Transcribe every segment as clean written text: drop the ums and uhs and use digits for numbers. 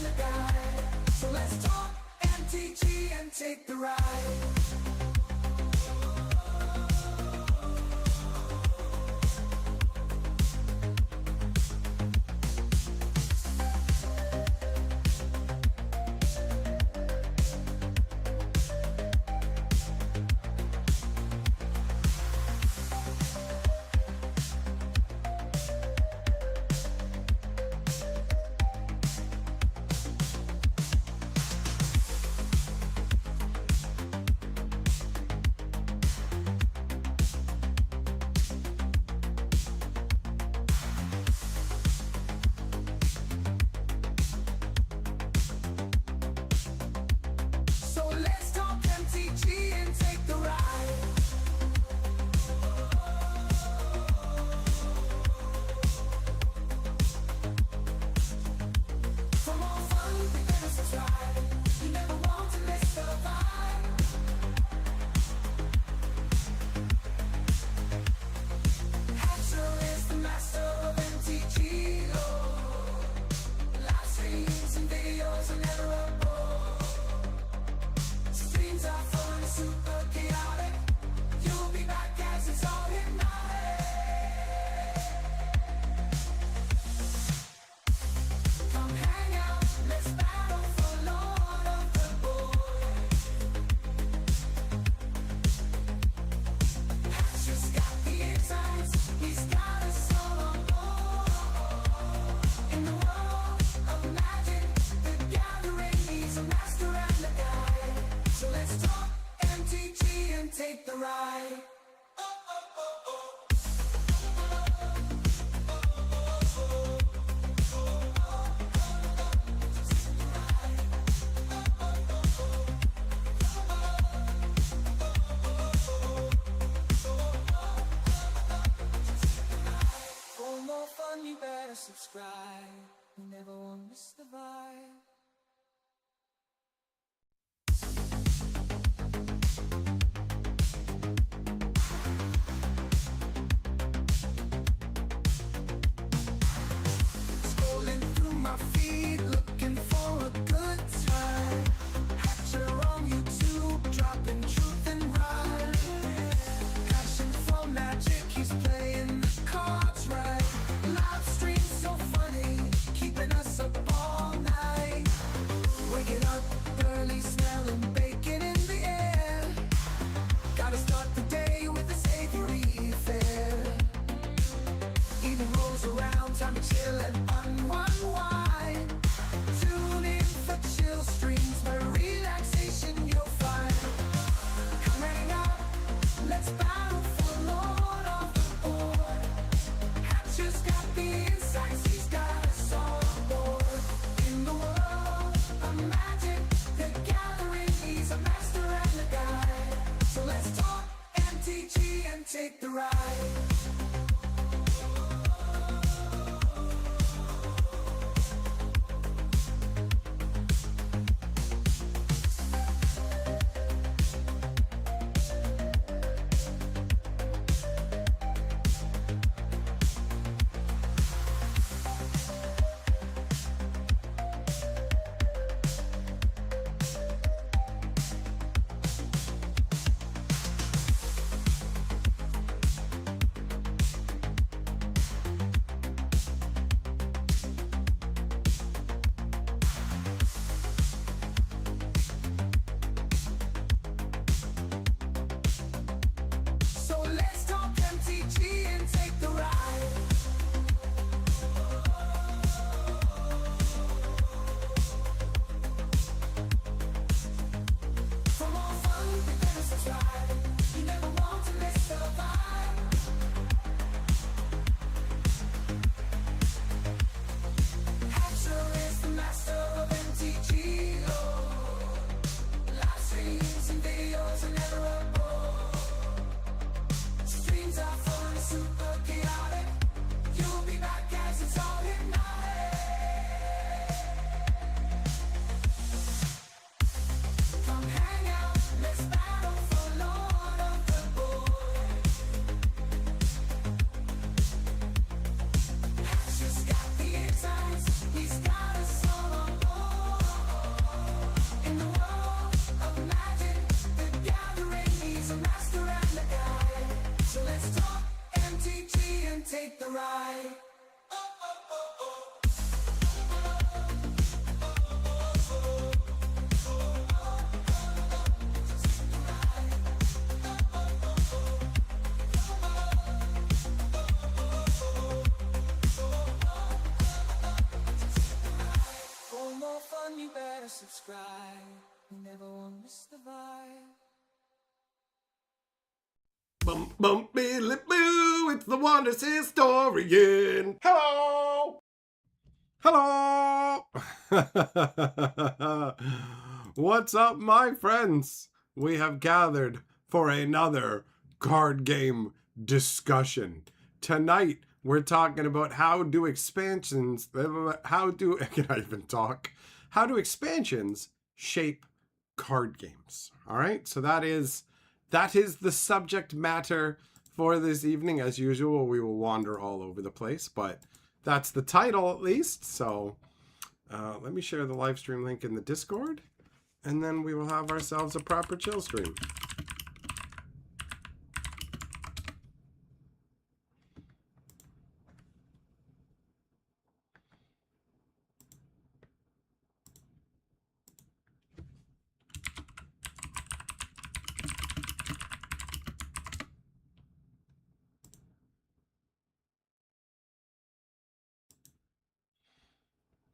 the guide. So let's talk MTG and take the ride. Take the ride. For more fun, you better subscribe. You never want to miss the vibe. Take the ride. fun, you better subscribe. You never want to miss the vibe. Bum bum billy boo, it's the Wondrous Historian. Hello! Hello! What's up, my friends? We have gathered for another card game discussion. Tonight, we're talking about how do expansions shape card games. All right, so that is the subject matter for this evening. As usual, we will wander all over the place, but that's the title at least. So let me share the live stream link in the Discord, and then we will have ourselves a proper chill stream.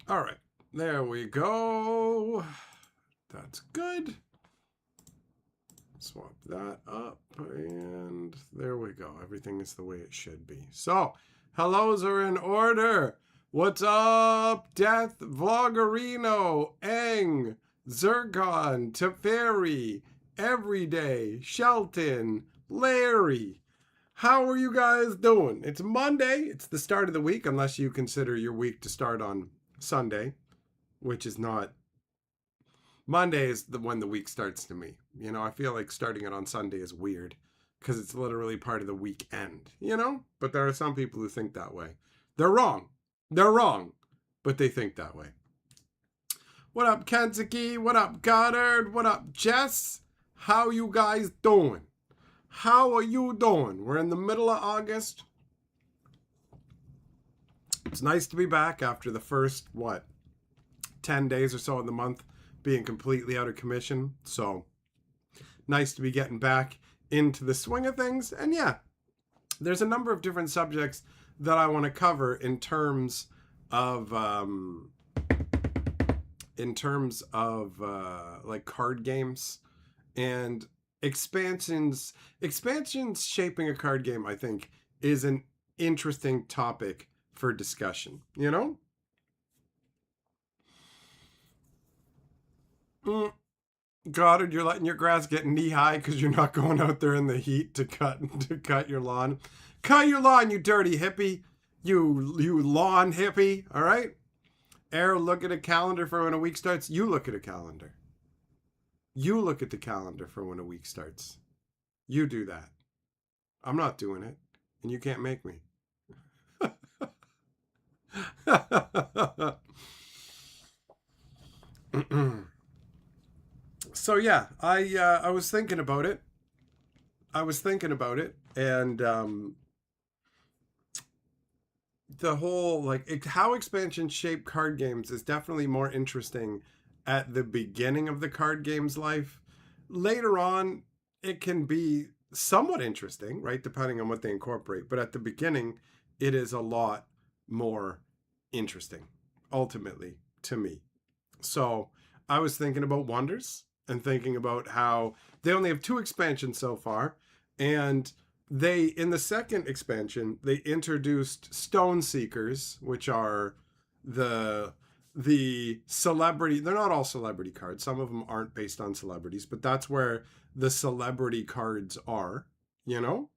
All right, there we go. That's good. Swap that up, and there we go. Everything is the way it should be. So, hellos are in order. What's up, Death, Vloggerino, Eng, Zircon, Teferi, Everyday, Shelton, Larry. How are you guys doing? It's Monday. It's the start of the week, unless you consider your week to start on Sunday, which is not. Monday is when the week starts to me. You know, I feel like starting it on Sunday is weird because it's literally part of the weekend, you know? But there are some people who think that way. They're wrong. They're wrong, but they think that way. What up, Kentucky? What up, Goddard? What up, Jess? How you guys doing? How are you doing? We're in the middle of August. It's nice to be back after the first, 10 days or so in the month being completely out of commission. So nice to be getting back into the swing of things. And yeah, there's a number of different subjects that I want to cover in terms of like card games and expansions. Expansions shaping a card game, I think, is an interesting topic for discussion, you know? Goddard, you're letting your grass get knee high because you're not going out there in the heat to cut your lawn. Cut your lawn, you dirty hippie. You lawn hippie, all right? Arrow, look at a calendar for when a week starts. You look at a calendar. You look at the calendar for when a week starts. You do that. I'm not doing it, and you can't make me. So yeah, I was thinking about it. And the whole how expansions shape card games is definitely more interesting at the beginning of the card game's life. Later on, it can be somewhat interesting, right, depending on what they incorporate. But at the beginning, it is a lot more interesting, ultimately, to me. So I was thinking about Wonders and thinking about how they only have 2 expansions so far. And they, in the second expansion, they introduced Stone Seekers, which are the celebrity. They're not all celebrity cards. Some of them aren't based on celebrities, but that's where the celebrity cards are, you know?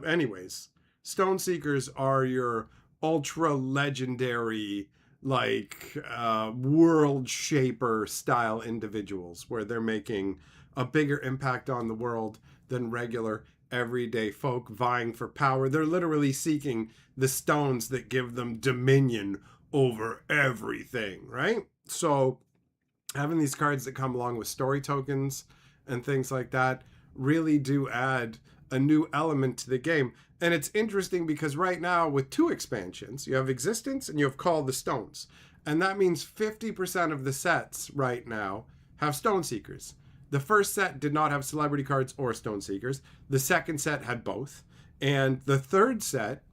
Anyways, Stone Seekers are your ultra legendary, world shaper style individuals where they're making a bigger impact on the world than regular everyday folk vying for power. They're literally seeking the stones that give them dominion over everything, right? So having these cards that come along with story tokens and things like that really do add a new element to the game. And it's interesting because right now with 2 expansions, you have Existence and you have Call the Stones. And that means 50% of the sets right now have Stone Seekers. The first set did not have celebrity cards or Stone Seekers. The second set had both. And the third set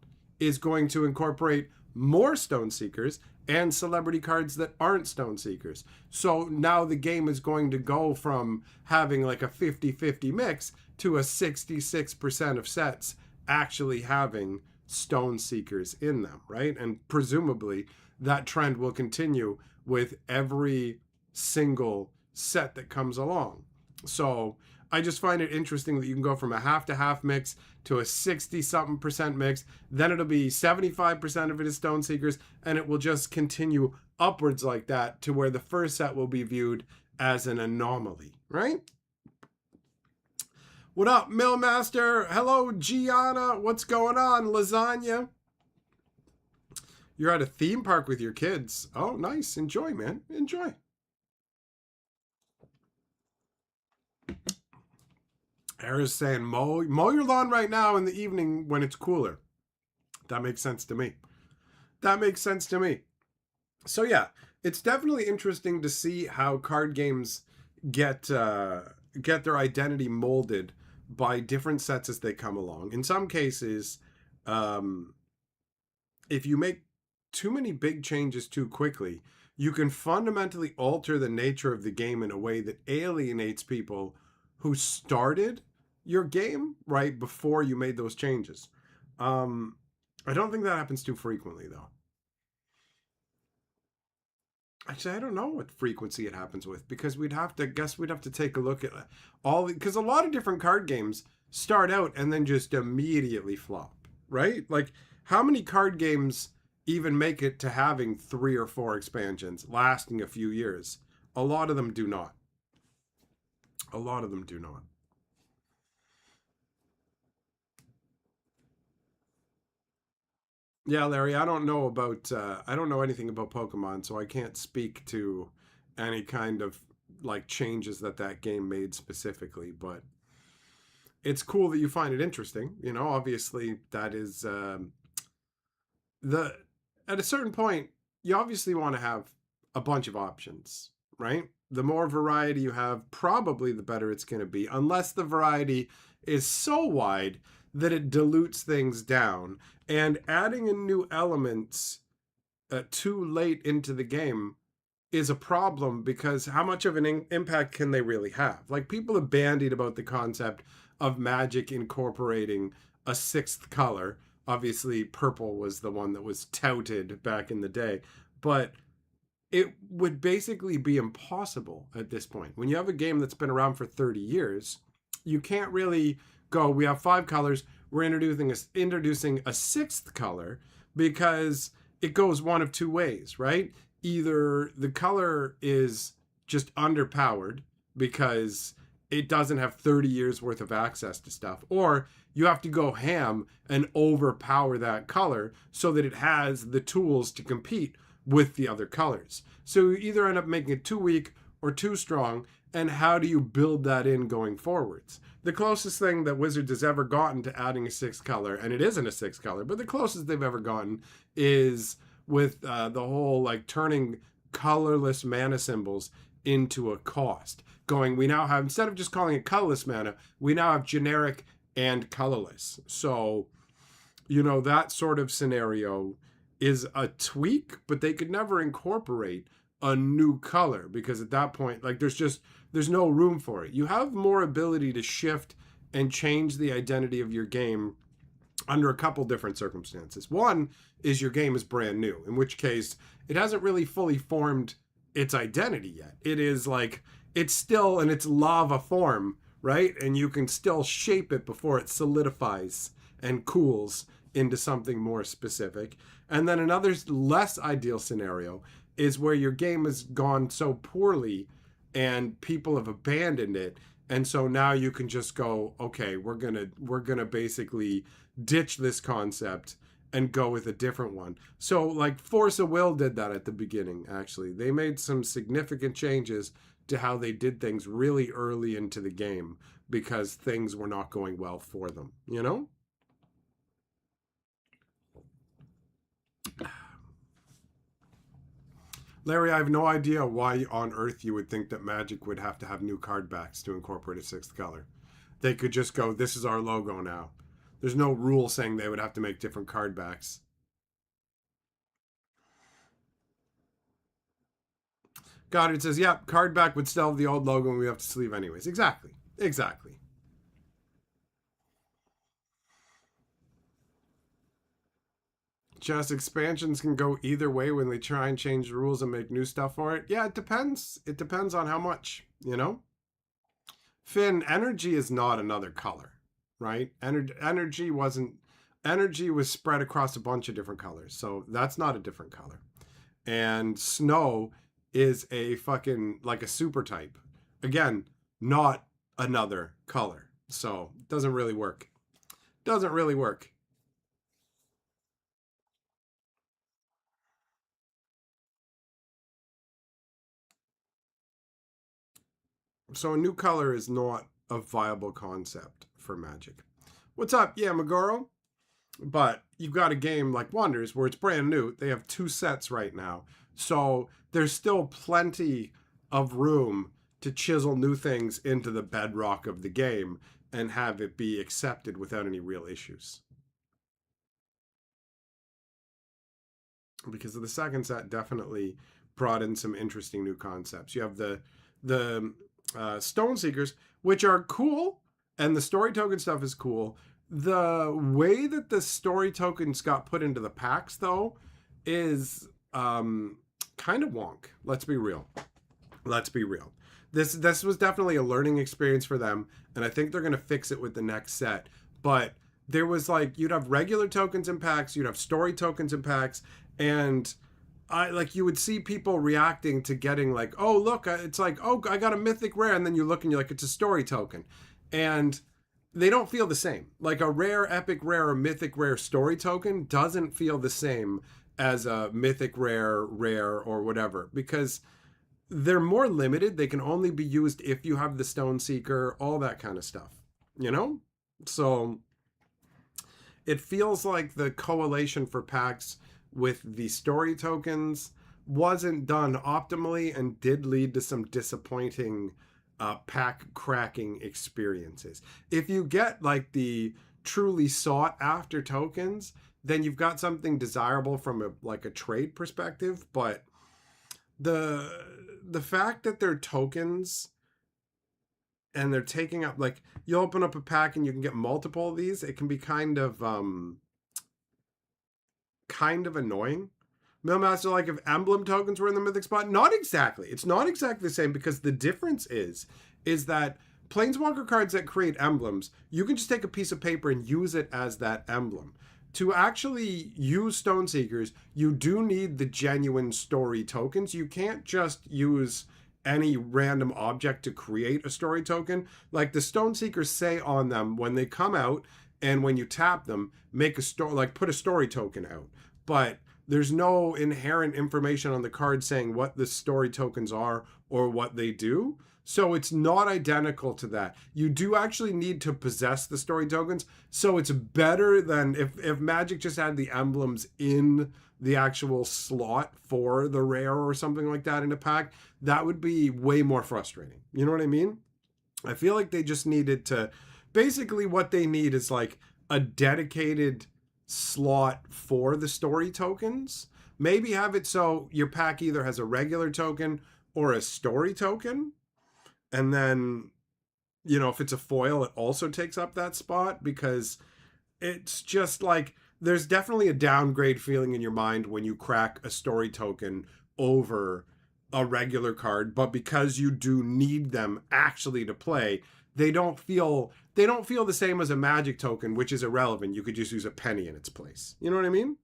is going to incorporate more Stone Seekers and celebrity cards that aren't Stone Seekers. So now the game is going to go from having like a 50-50 mix to a 66% of sets actually having Stone Seekers in them, right? And presumably that trend will continue with every single set that comes along. So I just find it interesting that you can go from a half to half mix to a 60-something% mix. Then it'll be 75% of it is Stone Seekers, and it will just continue upwards like that to where the first set will be viewed as an anomaly, right? What up, Millmaster? Hello, Gianna. What's going on, Lasagna? You're at a theme park with your kids. Oh, nice. Enjoy, man. Enjoy. Era's saying mow your lawn right now in the evening when it's cooler. That makes sense to me. That makes sense to me. So yeah, it's definitely interesting to see how card games get their identity molded by different sets as they come along. In some cases, if you make too many big changes too quickly, you can fundamentally alter the nature of the game in a way that alienates people who started your game right before you made those changes. I don't think that happens too frequently, though. Actually, I don't know what frequency it happens with, because we'd have to take a look at all, because a lot of different card games start out and then just immediately flop, right? Like, how many card games even make it to having 3 or 4 expansions lasting a few years? A lot of them do not. A lot of them do not. Yeah, Larry, I don't know anything about Pokemon, so I can't speak to any kind of like changes that game made specifically, but it's cool that you find it interesting. You know, obviously that is at a certain point, you obviously want to have a bunch of options, right? The more variety you have, probably the better it's going to be, unless the variety is so wide that it dilutes things down. And adding in new elements too late into the game is a problem, because how much of an impact can they really have? Like, people have bandied about the concept of Magic incorporating a 6th color. Obviously, purple was the one that was touted back in the day, but it would basically be impossible at this point. When you have a game that's been around for 30 years, you can't really go, we have 5 colors, we're introducing a 6th color, because it goes one of 2 ways, right? Either the color is just underpowered because it doesn't have 30 years worth of access to stuff, or you have to go ham and overpower that color so that it has the tools to compete with the other colors. So you either end up making it too weak or too strong, and how do you build that in going forwards? The closest thing that Wizards has ever gotten to adding a 6th color, and it isn't a 6th color, but the closest they've ever gotten is with the whole like turning colorless mana symbols into a cost. We now have, instead of just calling it colorless mana, we now have generic and colorless. So, you know, that sort of scenario is a tweak, but they could never incorporate a new color, because at that point, like, there's no room for it. You have more ability to shift and change the identity of your game under a couple different circumstances. One is your game is brand new, in which case it hasn't really fully formed its identity yet. It is like, it's still in its lava form, right? And you can still shape it before it solidifies and cools into something more specific. And then another less ideal scenario is where your game has gone so poorly and people have abandoned it, and so now you can just go, okay, we're gonna basically ditch this concept and go with a different one. So like Force of Will did that at the beginning. Actually, they made some significant changes to how they did things really early into the game because things were not going well for them, you know? Larry, I have no idea why on earth you would think that Magic would have to have new card backs to incorporate a 6th color. They could just go, this is our logo now. There's no rule saying they would have to make different card backs. Goddard says, yep, card back would still have the old logo and we have to sleeve anyways. Exactly. Exactly. Just expansions can go either way when they try and change the rules and make new stuff for it. Yeah, it depends. It depends on how much, you know? Finn, energy is not another color, right? Energy wasn't. Energy was spread across a bunch of different colors, so that's not a different color. And snow is a fucking like a super type. Again, not another color. So it doesn't really work. Doesn't really work. So a new color is not a viable concept for Magic. What's up? Yeah, Magoro. But you've got a game like Wonders where it's brand new. They have 2 sets right now. So there's still plenty of room to chisel new things into the bedrock of the game and have it be accepted without any real issues. Because the second set definitely brought in some interesting new concepts. You have the Stone Seekers, which are cool, and the story token stuff is cool. The way that the story tokens got put into the packs, though, is kind of wonk. Let's be real. Let's be real. This was definitely a learning experience for them, and I think they're going to fix it with the next set. But there was like, you'd have regular tokens in packs, you'd have story tokens in packs, and you would see people reacting to getting like, oh look, it's like, oh, I got a mythic rare, and then you look and you're like, it's a story token, and they don't feel the same. Like a rare, epic rare, or mythic rare story token doesn't feel the same as a mythic rare, or whatever, because they're more limited. They can only be used if you have the Stone Seeker, all that kind of stuff, you know? So it feels like the correlation for packs with the story tokens wasn't done optimally and did lead to some disappointing pack cracking experiences. If you get like the truly sought after tokens, then you've got something desirable from a trade perspective. But the fact that they're tokens and they're taking up, like, you open up a pack and you can get multiple of these, it can be kind of annoying. Millmaster, like if emblem tokens were in the mythic spot, not exactly. It's not exactly the same, because the difference is that planeswalker cards that create emblems, you can just take a piece of paper and use it as that emblem. To actually use Stone Seekers, you do need the genuine story tokens. You can't just use any random object to create a story token. Like the Stone Seekers say on them when they come out, and when you tap them, make a story, like put a story token out. But there's no inherent information on the card saying what the story tokens are or what they do. So it's not identical to that. You do actually need to possess the story tokens. So it's better than if Magic just had the emblems in the actual slot for the rare or something like that in a pack. That would be way more frustrating. You know what I mean? I feel like they just needed to, basically what they need is like a dedicated slot for the story tokens. Maybe have it so your pack either has a regular token or a story token. And then, you know, if it's a foil, it also takes up that spot, because it's just like, there's definitely a downgrade feeling in your mind when you crack a story token over a regular card, but because you do need them actually to play, they don't feel the same as a Magic token, which is irrelevant. You could just use a penny in its place. You know what I mean?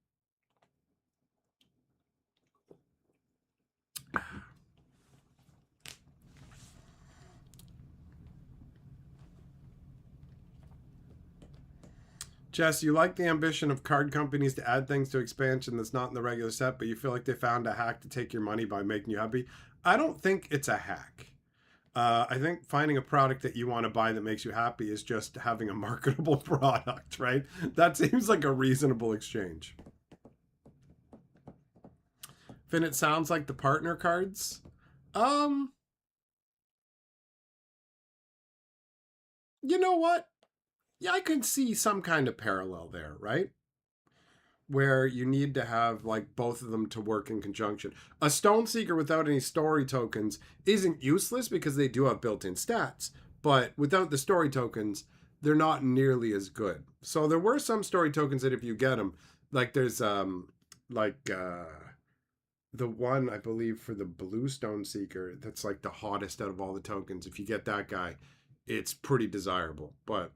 Jess, you like the ambition of card companies to add things to expansion that's not in the regular set, but you feel like they found a hack to take your money by making you happy. I don't think it's a hack. I think finding a product that you want to buy that makes you happy is just having a marketable product, right? That seems like a reasonable exchange. Finn, it sounds like the partner cards. You know what? Yeah, I could see some kind of parallel there, right? where you need to have like both of them to work in conjunction. A Stoneseeker without any story tokens isn't useless because they do have built-in stats, but without the story tokens, they're not nearly as good. So there were some story tokens that if you get them, like there's the one I believe for the blue Stoneseeker that's like the hottest out of all the tokens. If you get that guy, it's pretty desirable. But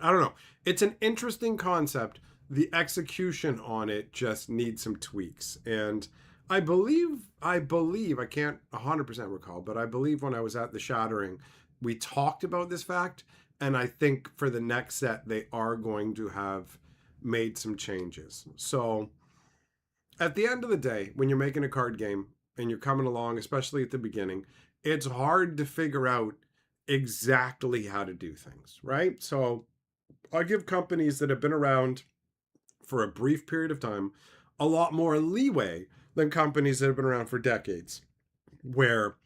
I don't know. It's an interesting concept. The execution on it just needs some tweaks. And I believe, I can't 100% recall, but I believe when I was at the Shattering, we talked about this fact. And I think for the next set, they are going to have made some changes. So at the end of the day, when you're making a card game and you're coming along, especially at the beginning, it's hard to figure out exactly how to do things, right? So I give companies that have been around for a brief period of time a lot more leeway than companies that have been around for decades, where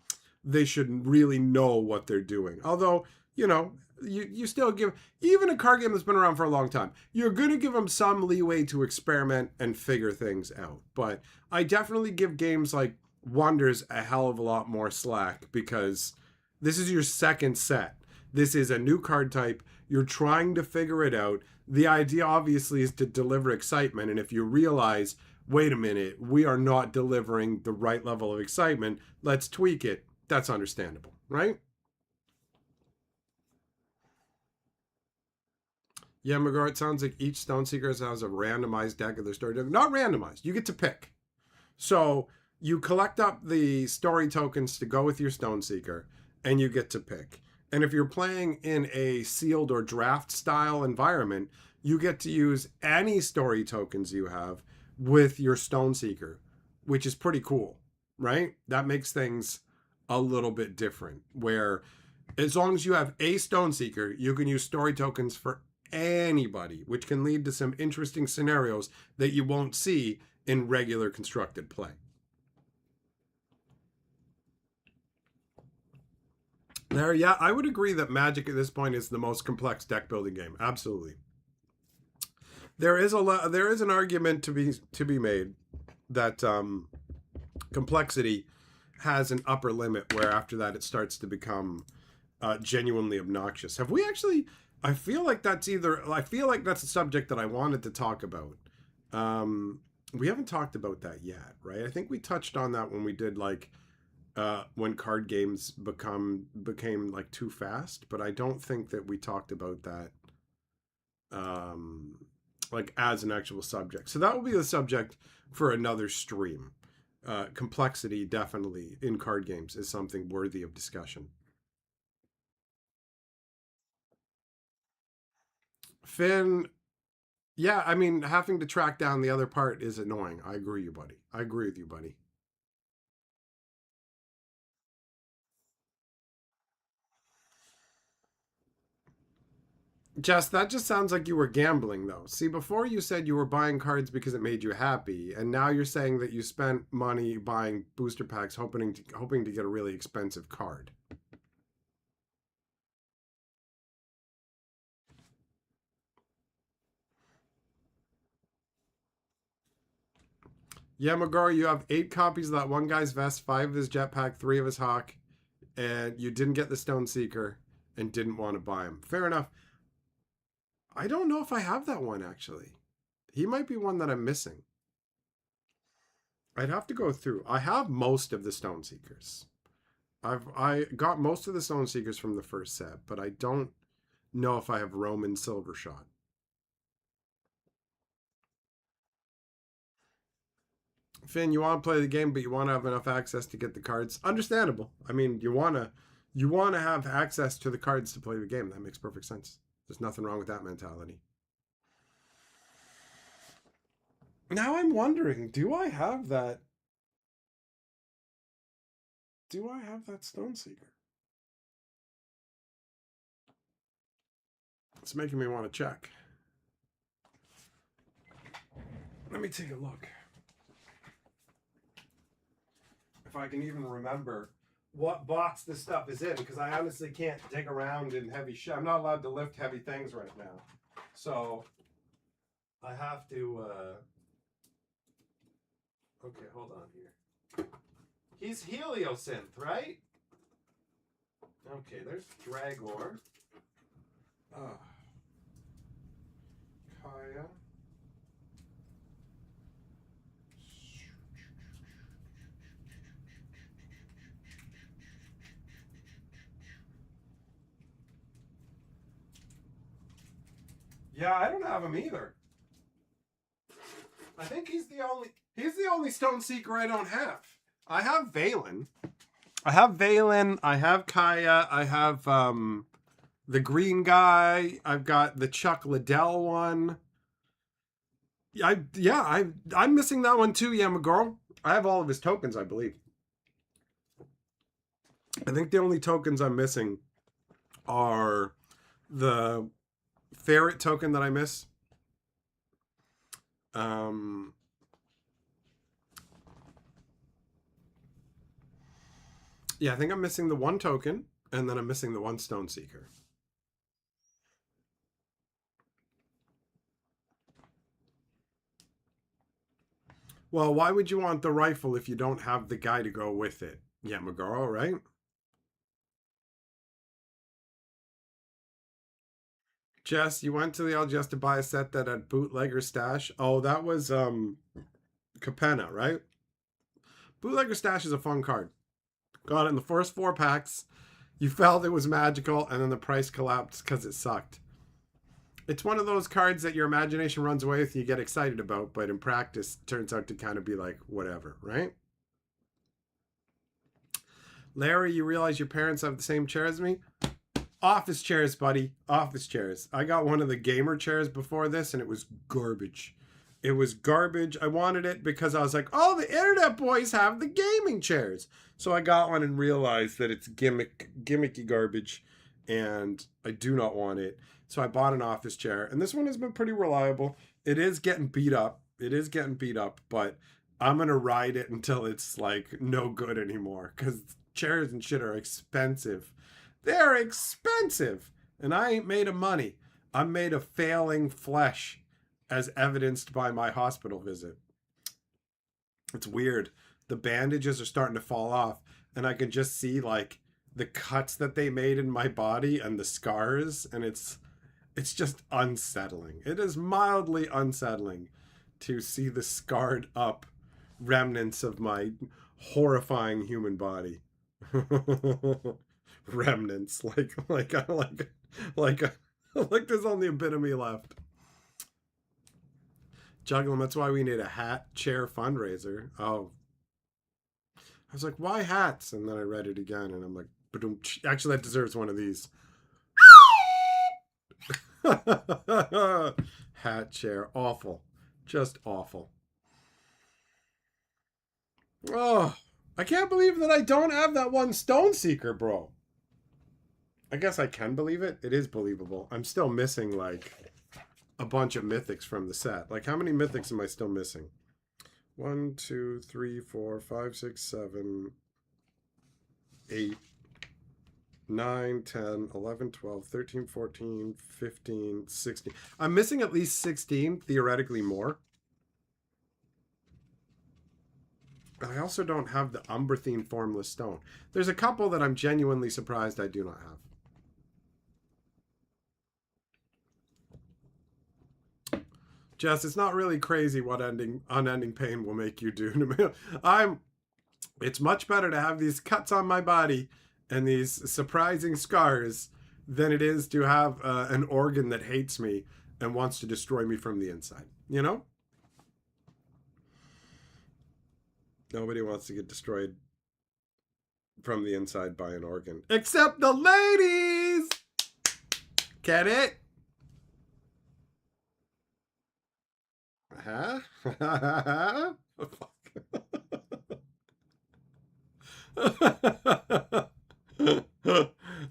they should really know what they're doing. Although, you know, you still give, even a card game that's been around for a long time, you're going to give them some leeway to experiment and figure things out. But I definitely give games like Wonders a hell of a lot more slack because this is your second set. This is a new card type. You're trying to figure it out. The idea, obviously, is to deliver excitement. And if you realize, wait a minute, we are not delivering the right level of excitement, let's tweak it. That's understandable, right? Yeah, McGraw, it sounds like each Stoneseeker has a randomized deck of their story token. Not randomized. You get to pick. So you collect up the story tokens to go with your Stoneseeker, and you get to pick. And if you're playing in a sealed or draft style environment, you get to use any story tokens you have with your Stoneseeker, which is pretty cool, right? That makes things a little bit different, where as long as you have a Stoneseeker, you can use story tokens for anybody, which can lead to some interesting scenarios that you won't see in regular constructed play. There, yeah, I would agree that Magic at this point is the most complex deck building game. Absolutely. There is an argument to be made that complexity has an upper limit where after that it starts to become genuinely obnoxious. Have we actually? I feel like that's a subject that I wanted to talk about. We haven't talked about that yet, right? I think we touched on that when we did like when card games became like too fast, but I don't think that we talked about that like as an actual subject. So that will be the subject for another stream. Complexity definitely in card games is something worthy of discussion. Finn, yeah, I mean, having to track down the other part is annoying. I agree with you, buddy. Jess, that just sounds like you were gambling, though. See, before you said you were buying cards because it made you happy, and now you're saying that you spent money buying booster packs hoping to get a really expensive card. Yeah, McGar, you have 8 copies of that one guy's vest, 5 of his jetpack, 3 of his hawk, and you didn't get the Stoneseeker and didn't want to buy him. Fair enough. I don't know if I have that one, actually. He might be one that I'm missing. I'd have to go through. I have most of the Stoneseekers. I got most of the Stoneseekers from the first set, but I don't know if I have Roman Silvershot. Finn, you want to play the game, but you want to have enough access to get the cards. Understandable. I mean, you want to have access to the cards to play the game. That makes perfect sense. There's nothing wrong with that mentality. Now I'm wondering, do I have that Stoneseeker? It's making me want to check. Let me take a look. If I can even remember what box this stuff is in, because I honestly can't dig around in heavy shit. I'm not allowed to lift heavy things right now. So I have to, okay, hold on here. He's Heliosynth, right? Okay, there's Dragor. Kaya. Yeah, I don't have him either. I think he's the only Stone Seeker I don't have. I have Valen. I have Kaya, I have the green guy, I've got the Chuck Liddell one. I'm missing that one too, Yamagoro. I have all of his tokens, I believe. I think the only tokens I'm missing are the ferret token that I miss. Yeah, I think I'm missing the one token, and then I'm missing the one Stone Seeker. Well, why would you want the rifle if you don't have the guy to go with it? Yamagoro, right? Jess, you went to the LGS to buy a set that had Bootlegger Stash. Oh, that was Capenna, right? Bootlegger Stash is a fun card. Got it in the first 4 packs. You felt it was magical, and then the price collapsed because it sucked. It's one of those cards that your imagination runs away with and you get excited about, but in practice turns out to kind of be like, whatever, right? Larry, you realize your parents have the same chair as me? Office chairs, buddy. Office chairs. I got one of the gamer chairs before this, and it was garbage. It was garbage. I wanted it because I was like, oh, the internet boys have the gaming chairs. So I got one and realized that it's gimmicky garbage, and I do not want it. So I bought an office chair, and this one has been pretty reliable. It is getting beat up. But I'm going to ride it until it's like no good anymore, because chairs and shit are expensive. They're expensive, and I ain't made of money. I'm made of failing flesh, as evidenced by my hospital visit. It's weird. The bandages are starting to fall off, and I can just see like the cuts that they made in my body and the scars, and it's just unsettling. It is mildly unsettling to see the scarred up remnants of my horrifying human body. Remnants, like there's only a bit of me left. Juggling, that's why we need a hat chair fundraiser. Oh, I was like, why hats? And then I read it again, and I'm like, actually, that deserves one of these. Hat chair, awful, just awful. Oh, I can't believe that I don't have that one Stone Seeker, bro. I guess I can believe it. It is believable. I'm still missing like a bunch of mythics from the set. Like, how many mythics am I still missing? 1, 2, 3, 4, 5, 6, 7, 8, 9, 10, 11, 12, 13, 14, 15, 16. I'm missing at least 16, theoretically more. But I also don't have the Umbrathine Formless Stone. There's a couple that I'm genuinely surprised I do not have. Jess, it's not really crazy what unending pain will make you do to me. It's much better to have these cuts on my body and these surprising scars than it is to have an organ that hates me and wants to destroy me from the inside. You know? Nobody wants to get destroyed from the inside by an organ. Except the ladies! Get it? Huh?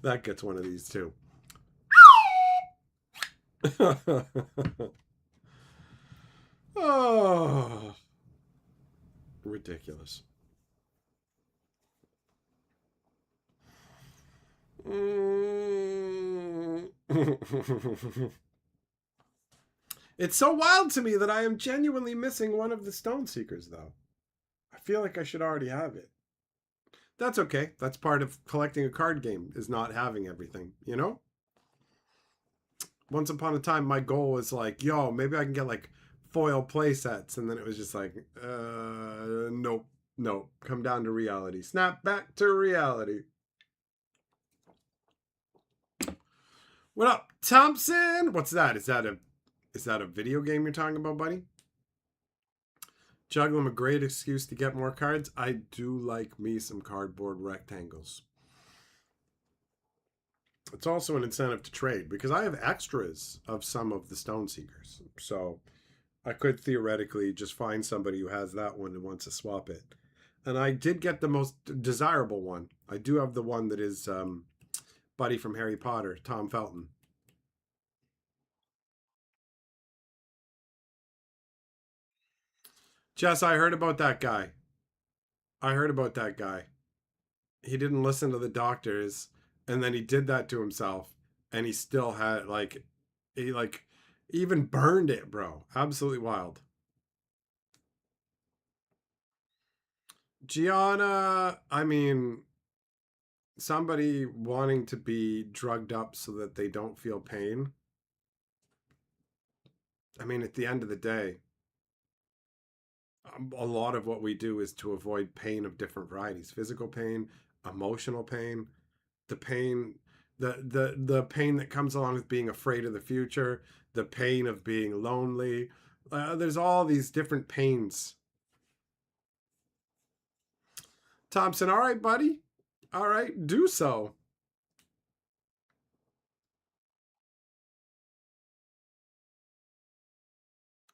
That gets one of these too. Oh, ridiculous. It's so wild to me that I am genuinely missing one of the Stone Seekers, though. I feel like I should already have it. That's okay. That's part of collecting a card game, is not having everything, you know? Once upon a time, my goal was like, yo, maybe I can get like foil play sets. And then it was just like, nope, nope. Come down to reality. Snap back to reality. What up, Thompson? What's that? Is that a video game you're talking about, buddy? Juggling a great excuse to get more cards. I do like me some cardboard rectangles. It's also an incentive to trade because I have extras of some of the Stone Seekers. So I could theoretically just find somebody who has that one and wants to swap it. And I did get the most desirable one. I do have the one that is Buddy from Harry Potter, Tom Felton. Jess, I heard about that guy. He didn't listen to the doctors, and then he did that to himself, and he still had he even burned it, bro. Absolutely wild. Gianna, I mean, somebody wanting to be drugged up so that they don't feel pain. I mean, at the end of the day, a lot of what we do is to avoid pain of different varieties: physical pain, emotional pain, the pain, the pain that comes along with being afraid of the future, the pain of being lonely. There's all these different pains. Thompson, all right, buddy. All right, do so.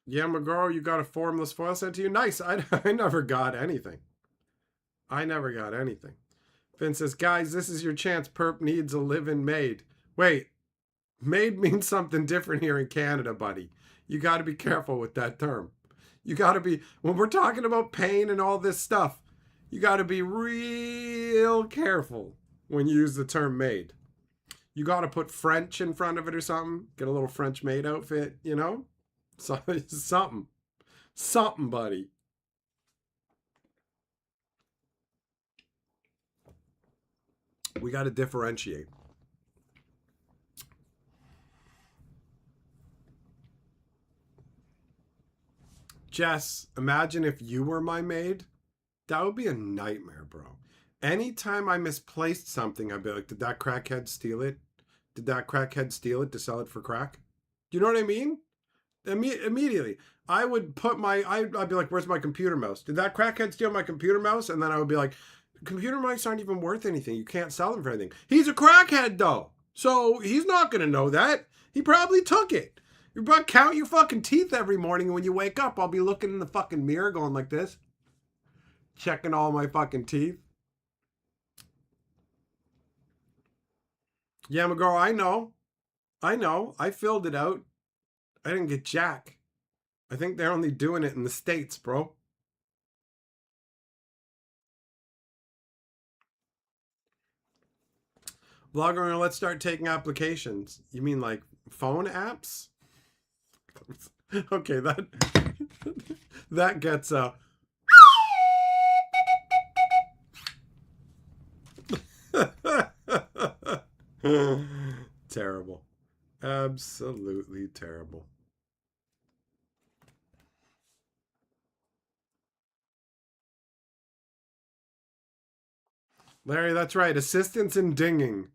Yeah, McGraw, you got a formless foil sent to you? Nice. I never got anything. Finn says, guys, this is your chance. Perp needs a living maid. Wait, maid means something different here in Canada, buddy. You got to be careful with that term. You got to be, when we're talking about pain and all this stuff, you got to be real careful when you use the term maid. You got to put French in front of it or something. Get a little French maid outfit, you know? So, something, buddy. We got to differentiate. Jess, imagine if you were my maid. That would be a nightmare, bro. Anytime I misplaced something, I'd be like, did that crackhead steal it? Did that crackhead steal it to sell it for crack? Do you know what I mean? Immediately. I would put I'd be like, where's my computer mouse? Did that crackhead steal my computer mouse? And then I would be like, computer mice aren't even worth anything. You can't sell them for anything. He's a crackhead, though. So he's not going to know that. He probably took it. You better count your fucking teeth every morning. And when you wake up, I'll be looking in the fucking mirror going like this. Checking all my fucking teeth. Yeah, McGraw, I know. I filled it out. I didn't get jack. I think they're only doing it in the States, bro. Vlogger, let's start taking applications. You mean like phone apps? Okay, that gets terrible. Absolutely terrible. Larry, that's right. Assistance in dinging.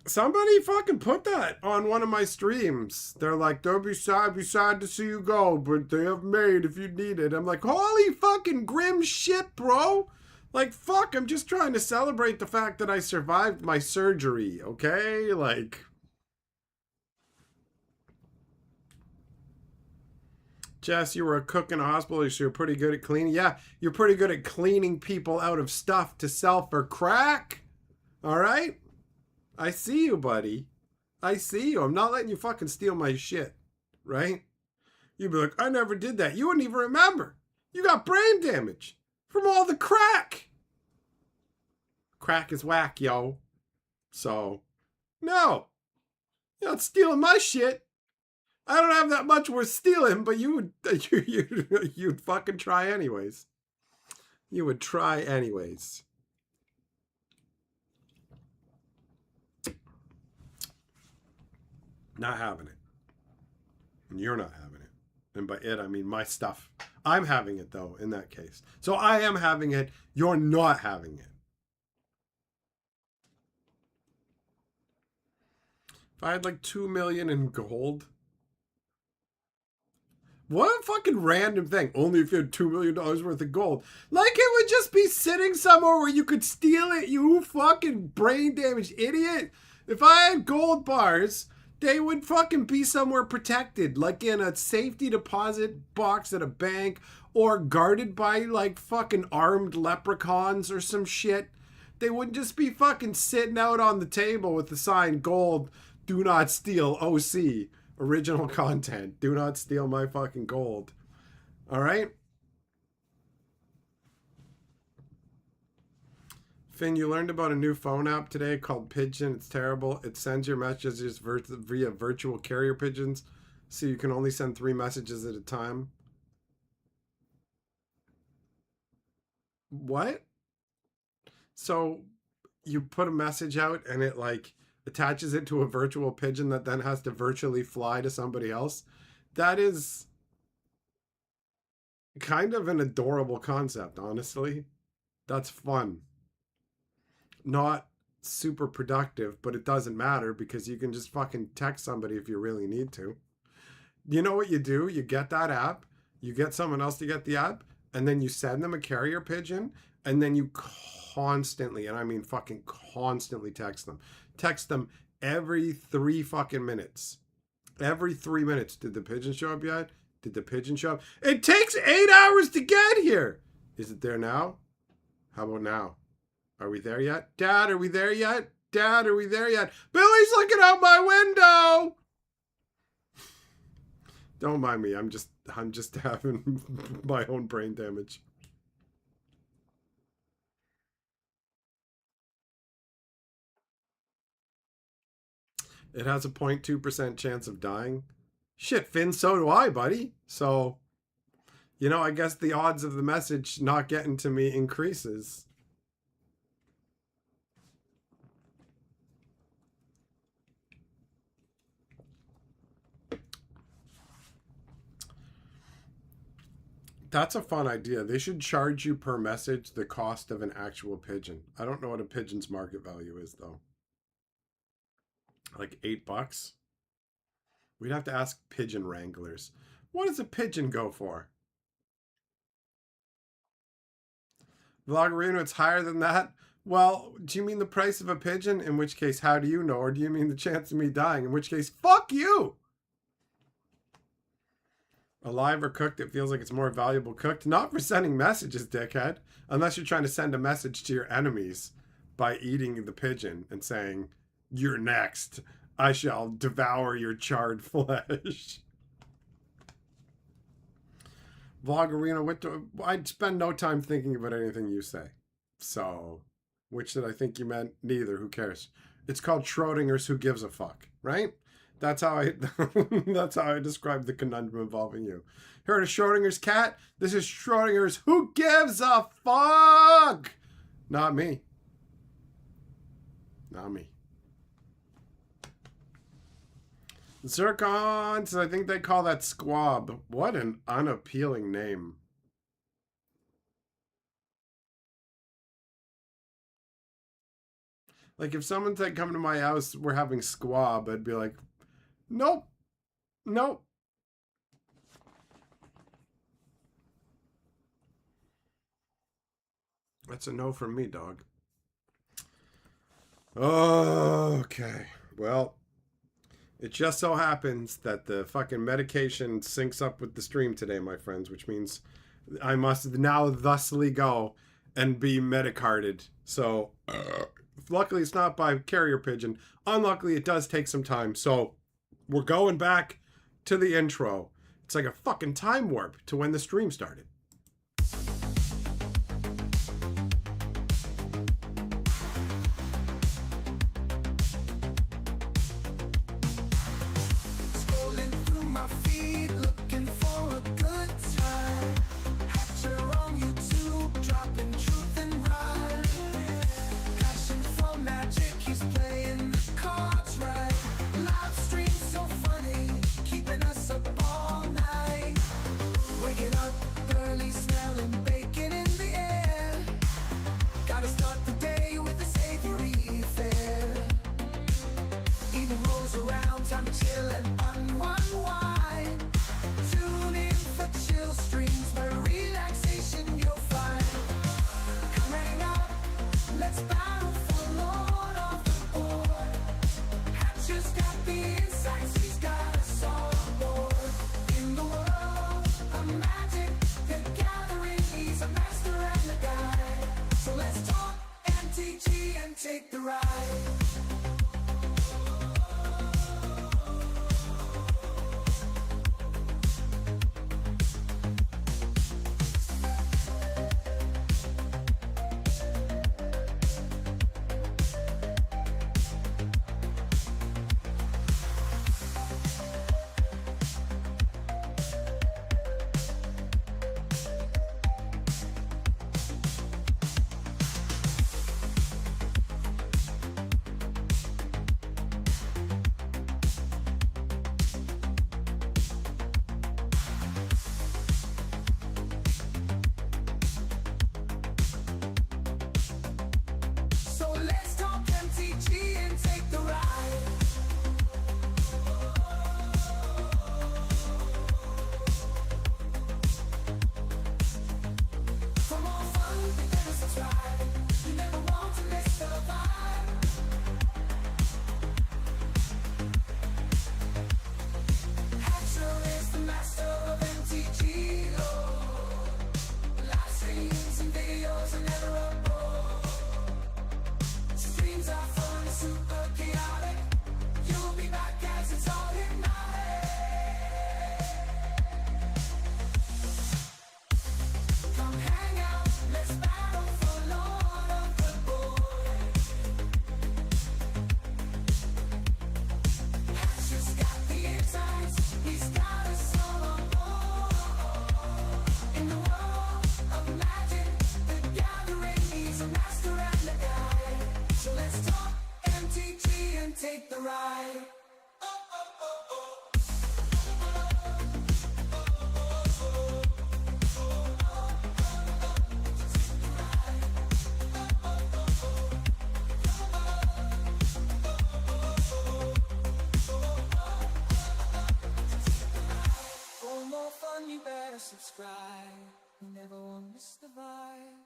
Somebody fucking put that on one of my streams. They're like, don't be sad to see you go, but they have maid if you need it. I'm like, holy fucking grim shit, bro. Like, fuck, I'm just trying to celebrate the fact that I survived my surgery, okay? Like, Jess, you were a cook in a hospital, so you're pretty good at cleaning. Yeah, you're pretty good at cleaning people out of stuff to sell for crack. All right? I see you, buddy. I see you. I'm not letting you fucking steal my shit, right? You'd be like, I never did that. You wouldn't even remember. You got brain damage from all the crack. Crack is whack, yo. So, No. You're not stealing my shit. I don't have that much worth stealing, but you'd fucking try anyways. You would try anyways. Not having it. And you're not having it. And by it, I mean my stuff. I'm having it, though, in that case. So I am having it. You're not having it. If I had like 2 million in gold. What a fucking random thing. Only if you had $2 million worth of gold. Like it would just be sitting somewhere where you could steal it, you fucking brain damaged idiot. If I had gold bars, they would fucking be somewhere protected, like in a safety deposit box at a bank, or guarded by like fucking armed leprechauns or some shit. They wouldn't just be fucking sitting out on the table with the sign gold, do not steal OC. Original content. Do not steal my fucking gold. All right? Finn, you learned about a new phone app today called Pigeon. It's terrible. It sends your messages via virtual carrier pigeons, so you can only send 3 messages at a time. What? So you put a message out and it like attaches it to a virtual pigeon that then has to virtually fly to somebody else. That is kind of an adorable concept, honestly. That's fun. Not super productive, but it doesn't matter because you can just fucking text somebody if you really need to. You know what you do? You get that app, you get someone else to get the app, and then you send them a carrier pigeon, and then you constantly, and I mean fucking constantly text them. Text them every 3 fucking minutes. Every 3 minutes. Did the pigeon show up yet? Did the pigeon show up? It takes 8 hours to get here. Is it there now? How about now? Are we there yet? Dad, are we there yet? Dad, are we there yet? Billy's looking out my window. Don't mind me. I'm just having my own brain damage. It has a 0.2% chance of dying. Shit, Finn, so do I, buddy. So, you know, I guess the odds of the message not getting to me increases. That's a fun idea. They should charge you per message the cost of an actual pigeon. I don't know what a pigeon's market value is, though. Like $8? We'd have to ask pigeon wranglers. What does a pigeon go for? Vloggerino, it's higher than that? Well, do you mean the price of a pigeon? In which case, how do you know? Or do you mean the chance of me dying? In which case, fuck you! Alive or cooked, it feels like it's more valuable cooked. Not for sending messages, dickhead. Unless you're trying to send a message to your enemies by eating the pigeon and saying, "You're next. I shall devour your charred flesh." Vloggerino, I'd spend no time thinking about anything you say. So, which did I think you meant? Neither. Who cares? It's called Schrodinger's Who Gives a Fuck, right? That's how I describe the conundrum involving you. Heard of Schrodinger's cat? This is Schrodinger's Who Gives a Fuck? Not me. Not me. Zircons, I think they call that squab. What an unappealing name. Like if someone said come to my house, we're having squab, I'd be like, nope. Nope. That's a no from me, dog. Okay. Well, it just so happens that the fucking medication syncs up with the stream today, my friends, which means I must now thusly go and be medicarded. So, luckily it's not by carrier pigeon. Unluckily, it does take some time. So, we're going back to the intro. It's like a fucking time warp to when the stream started. take the ride. So let's talk MTG and take the ride. For more fun, be there to subscribe. You never want to miss the vibe. Hatcher is the master of MTG. Oh, live streams and videos are never a bore. Streams are fun, super chaotic. You'll be back as it's all hypnotic. Come hang out, let's battle for Lord of the Board. Hatcher's got the insights, he's got us all on board. In the world of magic, the gathering, he's a master and a guide. So let's talk MTG and take the ride. For more fun, you better subscribe. You never won't miss the vibe.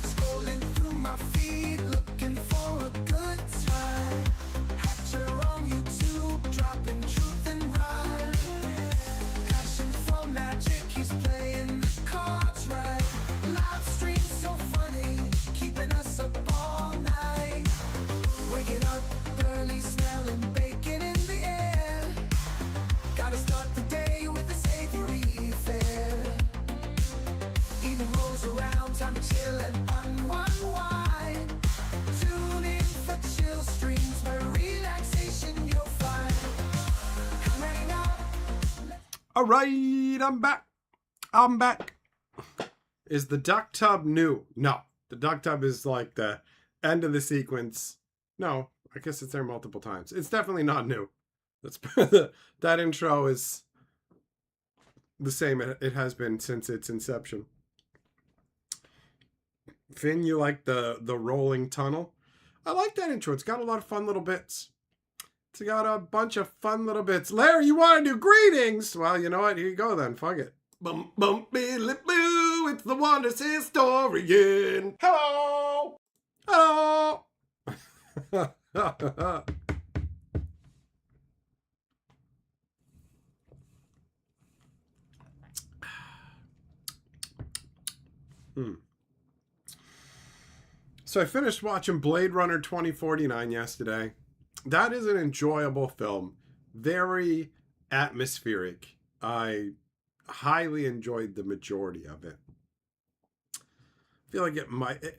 Scrolling through my feed, looking for a good time. Hatcher on YouTube, dropping truth and rhyme. Passion for magic, he's playing the cards right. Live stream so funny, keeping us up all night. Waking up early, smelling bacon in the air. Gotta start the day with a savory fare. Evening rolls around, time to chill and unwind. Tune in for chill streams where relaxation you'll find. Come hang out. All right, I'm back. I'm back. Is the duck tub new? No, the duck tub is like the end of the sequence. No, I guess it's there multiple times. It's definitely not new. That's that intro is the same it has been since its inception. Finn, you like the rolling tunnel? I like that intro. It's got a lot of fun little bits. It's got a bunch of fun little bits. Larry, you want to do greetings? Well, you know what? Here you go then. Fuck it. Bum bum billy boo. It's the Wonders Historian. Hello. Hello. So I finished watching Blade Runner 2049 yesterday. That is an enjoyable film. Very atmospheric. I highly enjoyed the majority of it. I feel like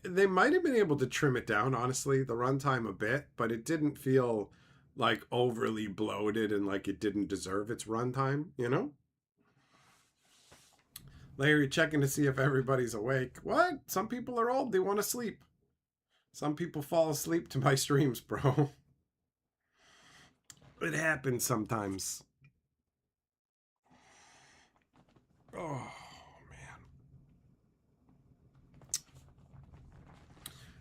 they might have been able to trim it down, honestly, the runtime a bit, but it didn't feel like overly bloated and like it didn't deserve its runtime, you know? Larry, checking to see if everybody's awake. What? Some people are old. They want to sleep. Some people fall asleep to my streams, bro. It happens sometimes. Oh, man.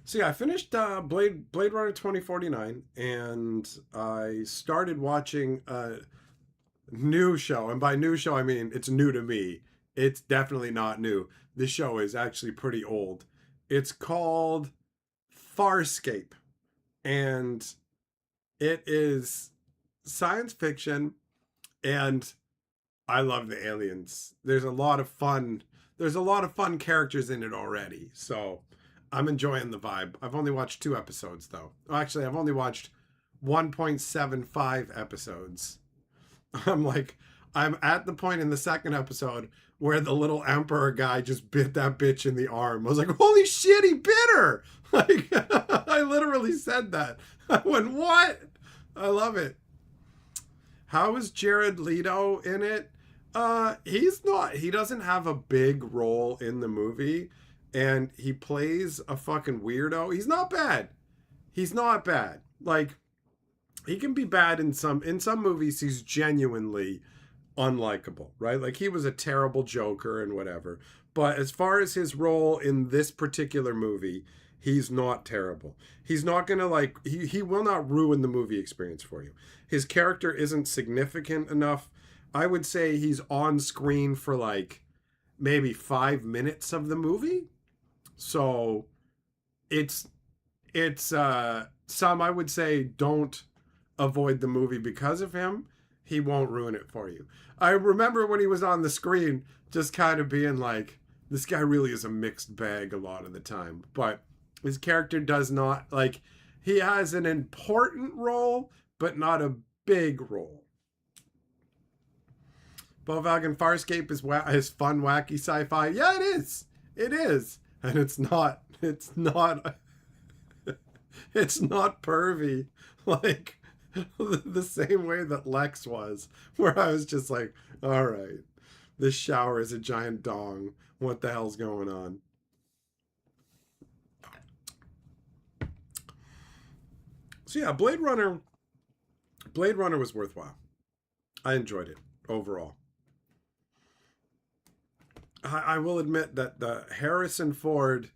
So yeah, I finished Blade Runner 2049, and I started watching a new show. And by new show, I mean it's new to me. It's definitely not new. This show is actually pretty old. It's called Farscape, and it is science fiction, and I love the aliens. There's a lot of fun. There's a lot of fun characters in it already. So I'm enjoying the vibe. I've only watched 2 episodes though. Well, actually, I've only watched 1.75 episodes. I'm at the point in the second episode where the little emperor guy just bit that bitch in the arm. I was like, holy shit, he bit her. Like, I literally said that. I went, what? I love it. How is Jared Leto in it? He doesn't have a big role in the movie, and he plays a fucking weirdo. He's not bad. He's not bad. Like, he can be bad in some movies. He's genuinely unlikable, right? Like, he was a terrible Joker and whatever. But as far as his role in this particular movie, he's not terrible. He's not gonna like he will not ruin the movie experience for you. His character isn't significant enough. I would say he's on screen for like maybe 5 minutes of the movie. So it's some, I would say, don't avoid the movie because of him. He won't ruin it for you. I remember when he was on the screen just kind of being like, this guy really is a mixed bag a lot of the time. But his character does not, like, he has an important role, but not a big role. Bovag Farscape is fun, wacky sci-fi. Yeah, it is. It is. And it's not pervy like the same way that Lex was, where I was just like, all right, this shower is a giant dong. What the hell's going on? So yeah, Blade Runner was worthwhile. I enjoyed it overall. I will admit that the Harrison Ford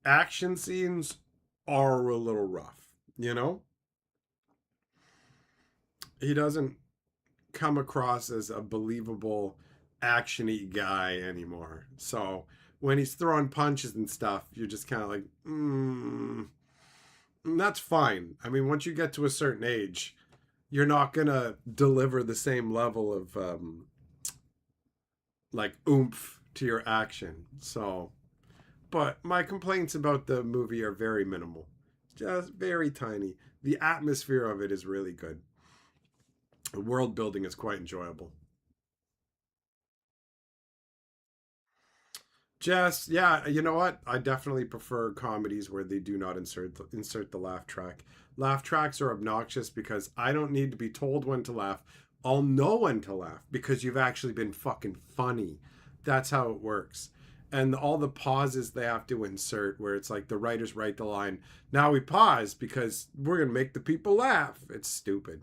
action scenes are a little rough, you know? He doesn't come across as a believable action-y guy anymore. So when he's throwing punches and stuff, you're just kind of like, that's fine. I mean, once you get to a certain age, you're not going to deliver the same level of like oomph to your action. So, but my complaints about the movie are very minimal, just very tiny. The atmosphere of it is really good. The world building is quite enjoyable. Just, yeah, you know what? I definitely prefer comedies where they do not insert the laugh track. Laugh tracks are obnoxious because I don't need to be told when to laugh. I'll know when to laugh because you've actually been fucking funny. That's how it works. And all the pauses they have to insert where it's like the writers write the line, now we pause because we're going to make the people laugh. It's stupid.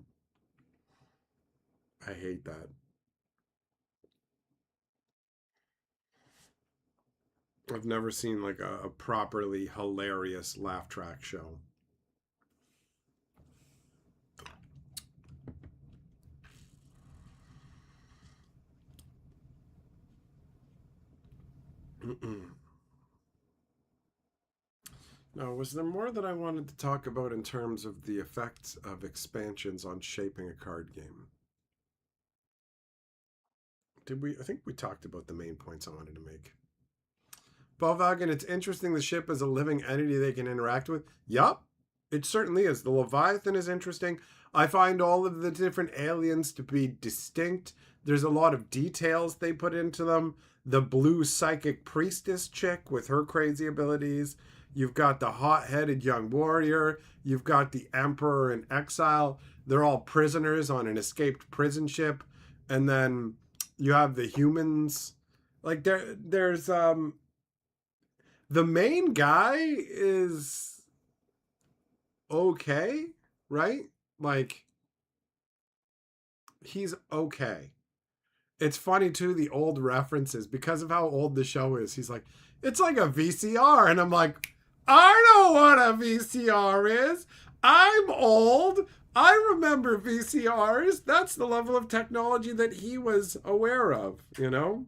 I hate that. I've never seen like a properly hilarious laugh track show. Now, was there more that I wanted to talk about in terms of the effects of expansions on shaping a card game? Did we? I think we talked about the main points I wanted to make. Balvagan, it's interesting the ship is a living entity they can interact with. Yup, it certainly is. The Leviathan is interesting. I find all of the different aliens to be distinct. There's a lot of details they put into them. The blue psychic priestess chick with her crazy abilities. You've got the hot-headed young warrior. You've got the emperor in exile. They're all prisoners on an escaped prison ship. And then you have the humans. Like there's the main guy is okay, right? Like he's okay. It's funny too, the old references because of how old the show is. He's like, it's like a VCR, and I'm like, I know what a VCR is. I'm old. I remember VCRs. That's the level of technology that he was aware of, you know?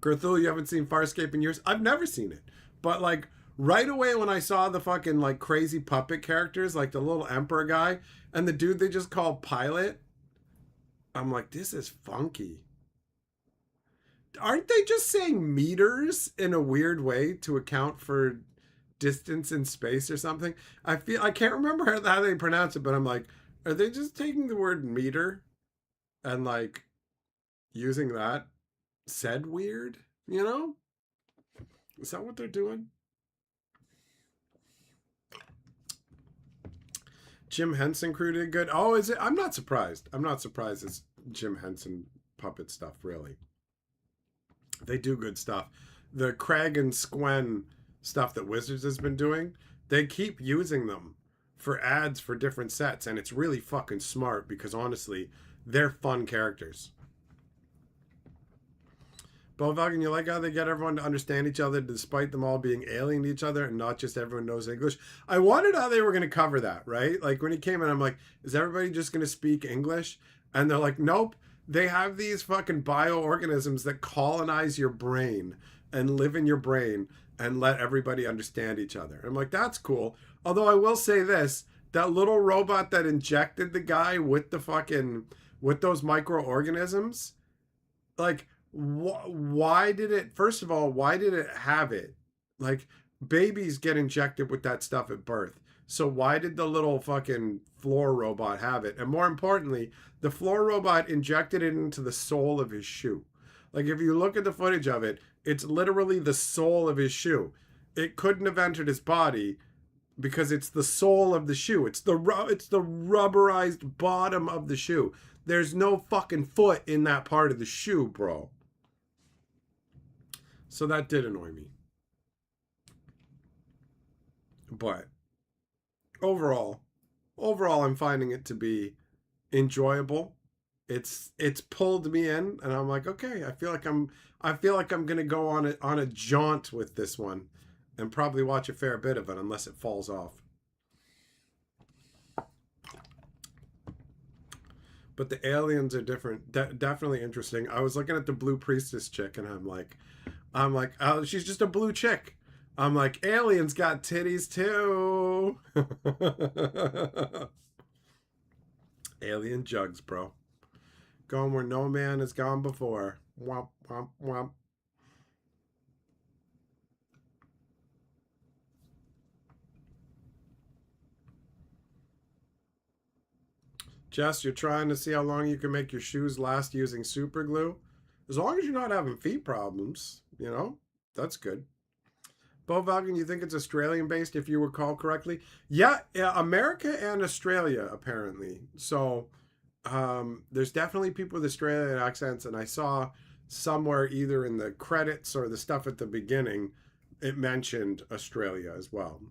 Gerthul, you haven't seen Farscape in years? I've never seen it. But, like, Right away when I saw the fucking like crazy puppet characters, like the little emperor guy and the dude they just called Pilot, I'm like, this is funky. Aren't they just saying meters in a weird way to account for distance in space or something? I can't remember how they pronounce it, but I'm like, are they just taking the word meter and like using that said weird? You know? Is that what they're doing? Jim Henson crew did good. Oh, is it? I'm not surprised. I'm not surprised it's Jim Henson puppet stuff, really. They do good stuff. The Craig and Squen stuff that Wizards has been doing, they keep using them for ads for different sets, and it's really fucking smart because honestly, they're fun characters. Bovog, you like how they get everyone to understand each other despite them all being alien to each other and not just everyone knows English? I wondered how they were going to cover that, right? Like when he came in, I'm like, is everybody just going to speak English? And they're like, nope. They have these fucking bioorganisms that colonize your brain and live in your brain and let everybody understand each other. I'm like, that's cool. Although I will say this, that little robot that injected the guy with the fucking, with those microorganisms, like, why did it, first of all, why did it have it? Like, babies get injected with that stuff at birth. So why did the little fucking floor robot have it? And more importantly, the floor robot injected it into the sole of his shoe. Like if you look at the footage of it, it's literally the sole of his shoe. It couldn't have entered his body because it's the sole of the shoe. It's the rubberized bottom of the shoe. There's no fucking foot in that part of the shoe, bro. So that did annoy me. But overall I'm finding it to be enjoyable. It's pulled me in and I'm like, okay, I feel like I'm going to go on a jaunt with this one and probably watch a fair bit of it unless it falls off. But the aliens are different. Definitely interesting. I was looking at the blue priestess chick and I'm like, oh, she's just a blue chick. I'm like, aliens got titties too. Alien jugs, bro. Going where no man has gone before. Womp, womp, womp. Jess, you're trying to see how long you can make your shoes last using super glue. As long as you're not having feet problems, you know, that's good. Bo Valgan, you think it's Australian-based, if you recall correctly? Yeah, America and Australia, apparently. So there's definitely people with Australian accents, and I saw somewhere either in the credits or the stuff at the beginning, it mentioned Australia as well.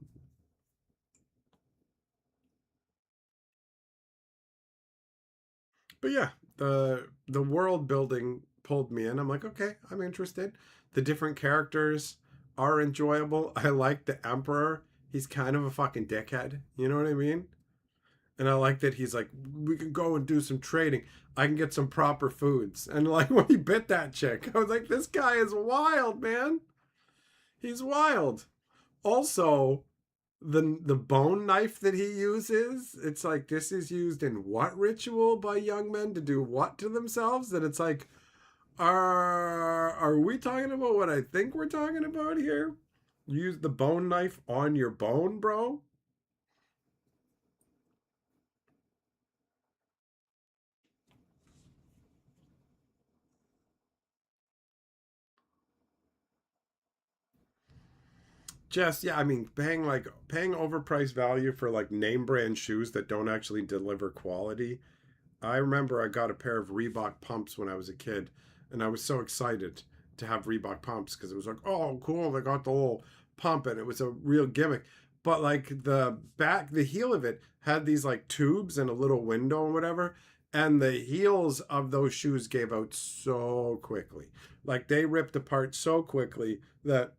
But yeah, the world building pulled me in. I'm like, okay, I'm interested. The different characters are enjoyable. I like the Emperor. He's kind of a fucking dickhead. You know what I mean? And I like that he's like, we can go and do some trading. I can get some proper foods. And like when he bit that chick, I was like, this guy is wild, man. He's wild. Also, the bone knife that he uses, it's like, this is used in what ritual by young men to do what to themselves? That it's like, are we talking about what I think we're talking about here? Use the bone knife on your bone, bro? Just, yeah, I mean, paying overpriced value for like name brand shoes that don't actually deliver quality. I remember I got a pair of Reebok pumps when I was a kid, and I was so excited to have Reebok pumps because it was like, oh, cool, they got the little pump, and it was a real gimmick. But like the heel of it had these like tubes and a little window and whatever, and the heels of those shoes gave out so quickly. Like they ripped apart so quickly that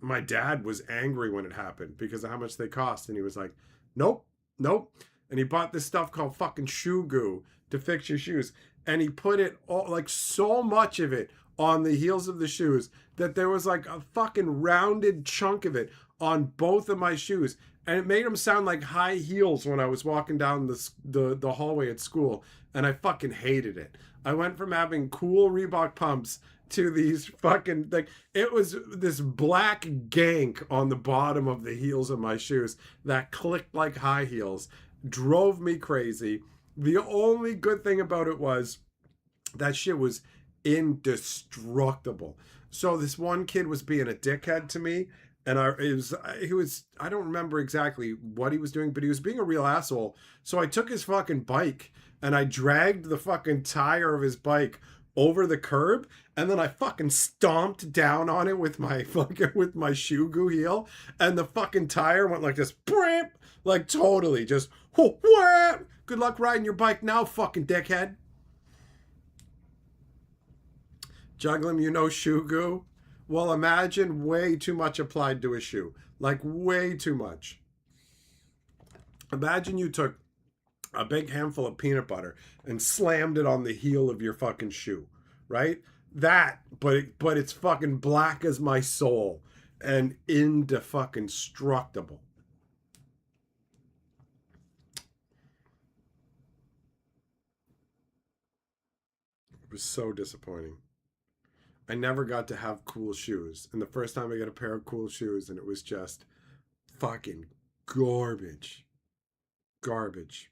my dad was angry when it happened because of how much they cost. And he was like, nope, nope. And he bought this stuff called fucking shoe goo to fix your shoes. And he put it all, like so much of it on the heels of the shoes that there was like a fucking rounded chunk of it on both of my shoes. And it made them sound like high heels when I was walking down the hallway at school. And I fucking hated it. I went from having cool Reebok pumps to these fucking, like, it was this black gank on the bottom of the heels of my shoes that clicked like high heels. Drove me crazy. The only good thing about it was that shit was indestructible. So this one kid was being a dickhead to me, and I don't remember exactly what he was doing, but he was being a real asshole. So I took his fucking bike and I dragged the fucking tire of his bike over the curb, and then I fucking stomped down on it with my shoe goo heel, and the fucking tire went like this, like totally just, good luck riding your bike now, fucking dickhead. Juggling, you know shoe goo? Well, imagine way too much applied to a shoe. Like, way too much. Imagine you took a big handful of peanut butter and slammed it on the heel of your fucking shoe, right? That, but it's fucking black as my soul and indestructible. It was so disappointing. I never got to have cool shoes. And the first time I got a pair of cool shoes, and it was just fucking garbage. Garbage.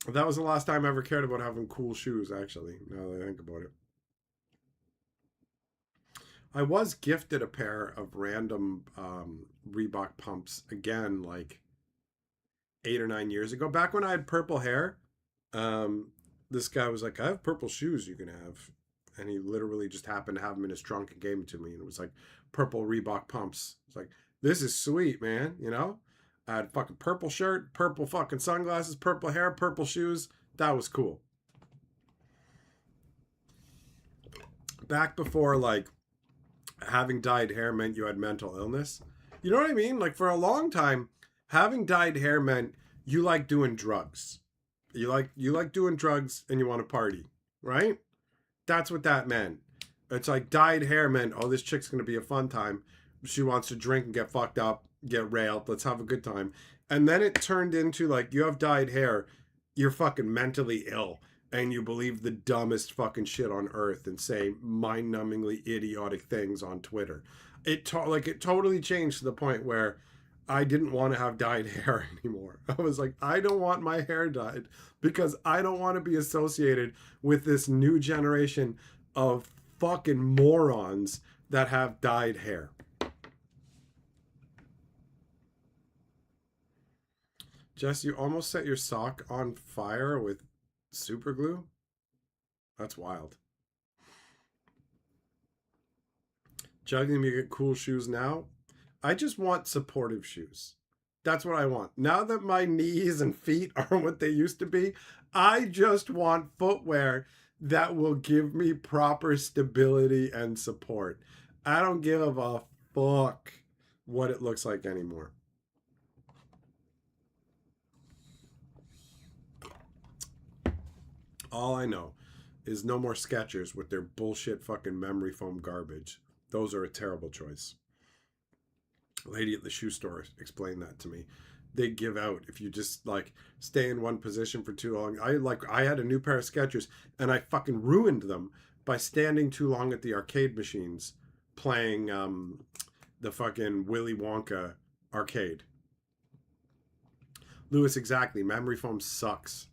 That was the last time I ever cared about having cool shoes, actually, now that I think about it. I was gifted a pair of random Reebok pumps again, like 8 or 9 years ago. Back when I had purple hair, this guy was like, I have purple shoes you can have. And he literally just happened to have them in his trunk and gave them to me. And it was like purple Reebok pumps. It's like, this is sweet, man. You know? I had fucking purple shirt, purple fucking sunglasses, purple hair, purple shoes. That was cool. Back before, like, having dyed hair meant you had mental illness. You know what I mean? Like, for a long time, having dyed hair meant you like doing drugs. You like doing drugs and you want to party, right? That's what that meant. It's like dyed hair meant, oh, this chick's going to be a fun time. She wants to drink and get fucked up, get railed. Let's have a good time. And then it turned into like, you have dyed hair, you're fucking mentally ill. And you believe the dumbest fucking shit on earth and say mind-numbingly idiotic things on Twitter. It totally changed to the point where I didn't want to have dyed hair anymore. I was like, I don't want my hair dyed because I don't want to be associated with this new generation of fucking morons that have dyed hair. Jess, you almost set your sock on fire with super glue? That's wild. Juggling, you get cool shoes now? I just want supportive shoes. That's what I want. Now that my knees and feet aren't what they used to be, I just want footwear that will give me proper stability and support. I don't give a fuck what it looks like anymore. All I know is no more Skechers with their bullshit fucking memory foam garbage. Those are a terrible choice. Lady at the shoe store explained that to me. They give out if you just like stay in one position for too long. I had a new pair of Skechers and I fucking ruined them by standing too long at the arcade machines playing the fucking Willy Wonka arcade. Lewis, exactly. Memory foam sucks.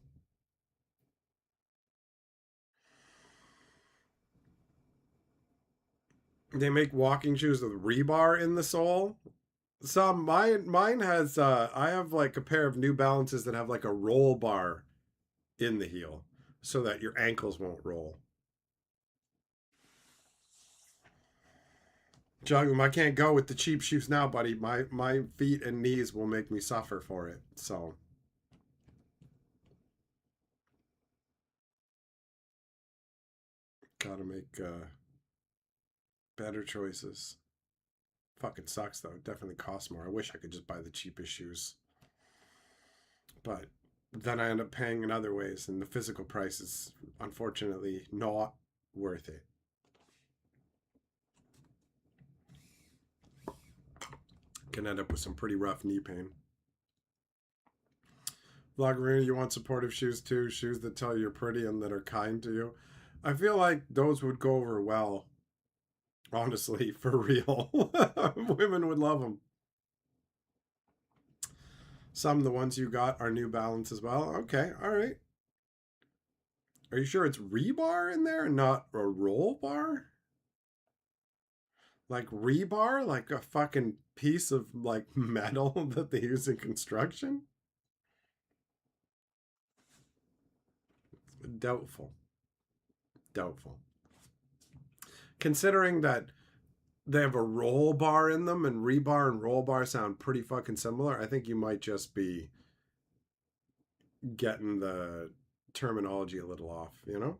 They make walking shoes with rebar in the sole. Some mine has I have like a pair of New Balances that have like a roll bar in the heel so that your ankles won't roll. Jugum, I can't go with the cheap shoes now, buddy. My feet and knees will make me suffer for it. So gotta make better choices. Fucking sucks though. It definitely costs more. I wish I could just buy the cheapest shoes. But then I end up paying in other ways, and the physical price is unfortunately not worth it. Can end up with some pretty rough knee pain. Vloggerina, you want supportive shoes too? Shoes that tell you you're pretty and that are kind to you? I feel like those would go over well. Honestly, for real. Women would love them. Some of the ones you got are New Balance as well. Okay, all right. Are you sure it's rebar in there and not a roll bar? Like rebar? Like a fucking piece of like metal that they use in construction? Doubtful. Doubtful. Considering that they have a roll bar in them and rebar and roll bar sound pretty fucking similar, I think you might just be getting the terminology a little off, you know?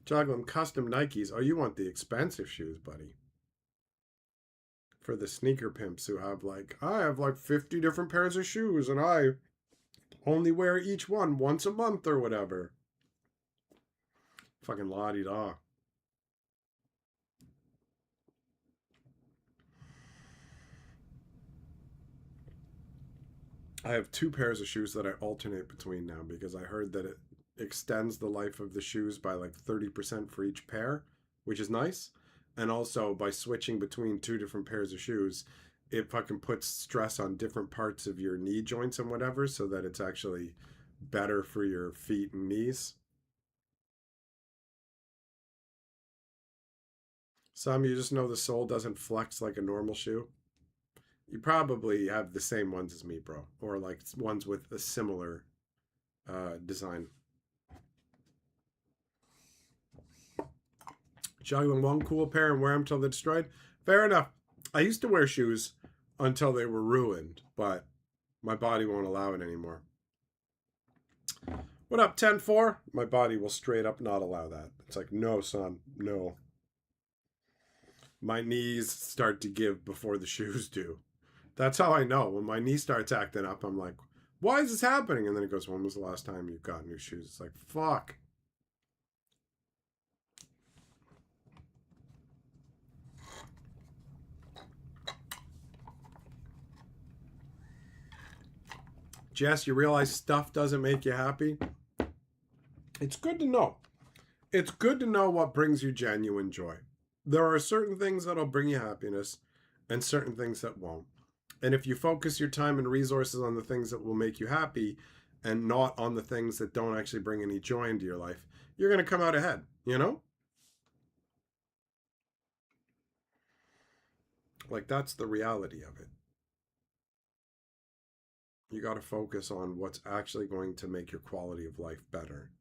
Juggling custom Nikes. Oh, you want the expensive shoes, buddy. For the sneaker pimps who have like, I have like 50 different pairs of shoes and I only wear each one once a month or whatever. Fucking la-di-da. I have 2 pairs of shoes that I alternate between now because I heard that it extends the life of the shoes by like 30% for each pair, which is nice. And also by switching between 2 different pairs of shoes, it fucking puts stress on different parts of your knee joints and whatever so that it's actually better for your feet and knees. Some you just know the sole doesn't flex like a normal shoe. You probably have the same ones as me, bro, or like ones with a similar design. Juggling one cool pair and wear them till they're destroyed. Fair enough. I used to wear shoes until they were ruined, but my body won't allow it anymore. What up, 10-4? My body will straight up not allow that. It's like, no, son, no. My knees start to give before the shoes do. That's how I know. When my knee starts acting up, I'm like, why is this happening? And then it goes, when was the last time you got new shoes? It's like, fuck. Jess, you realize stuff doesn't make you happy? It's good to know. It's good to know what brings you genuine joy. There are certain things that'll bring you happiness and certain things that won't. And if you focus your time and resources on the things that will make you happy and not on the things that don't actually bring any joy into your life, you're going to come out ahead, you know? Like, that's the reality of it. You got to focus on what's actually going to make your quality of life better.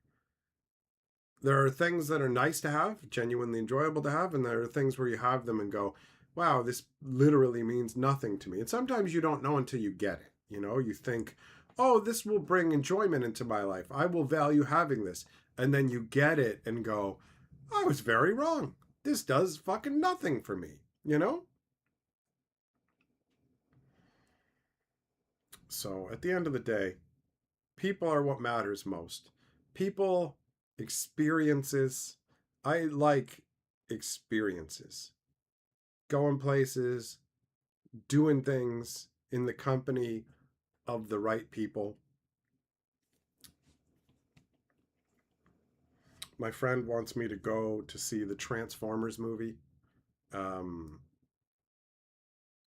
There are things that are nice to have, genuinely enjoyable to have, and there are things where you have them and go, wow, this literally means nothing to me. And sometimes you don't know until you get it. You know, you think, oh, this will bring enjoyment into my life. I will value having this. And then you get it and go, I was very wrong. This does fucking nothing for me, you know? So at the end of the day, people are what matters most. People, experiences. I like experiences. Going places, doing things in the company of the right people. My friend wants me to go to see the Transformers movie. Um,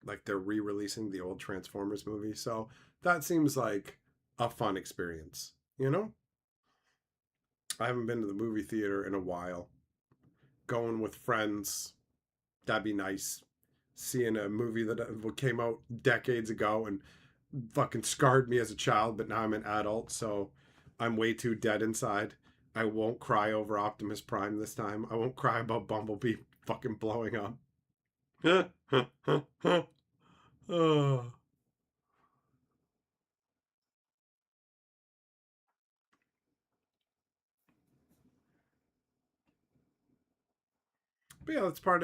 like they're re-releasing the old Transformers movie. So that seems like a fun experience, you know? I haven't been to the movie theater in a while. Going with friends, that'd be nice. Seeing a movie that came out decades ago and fucking scarred me as a child, but now I'm an adult, so I'm way too dead inside. I won't cry over Optimus Prime this time. I won't cry about Bumblebee fucking blowing up. Oh. But yeah,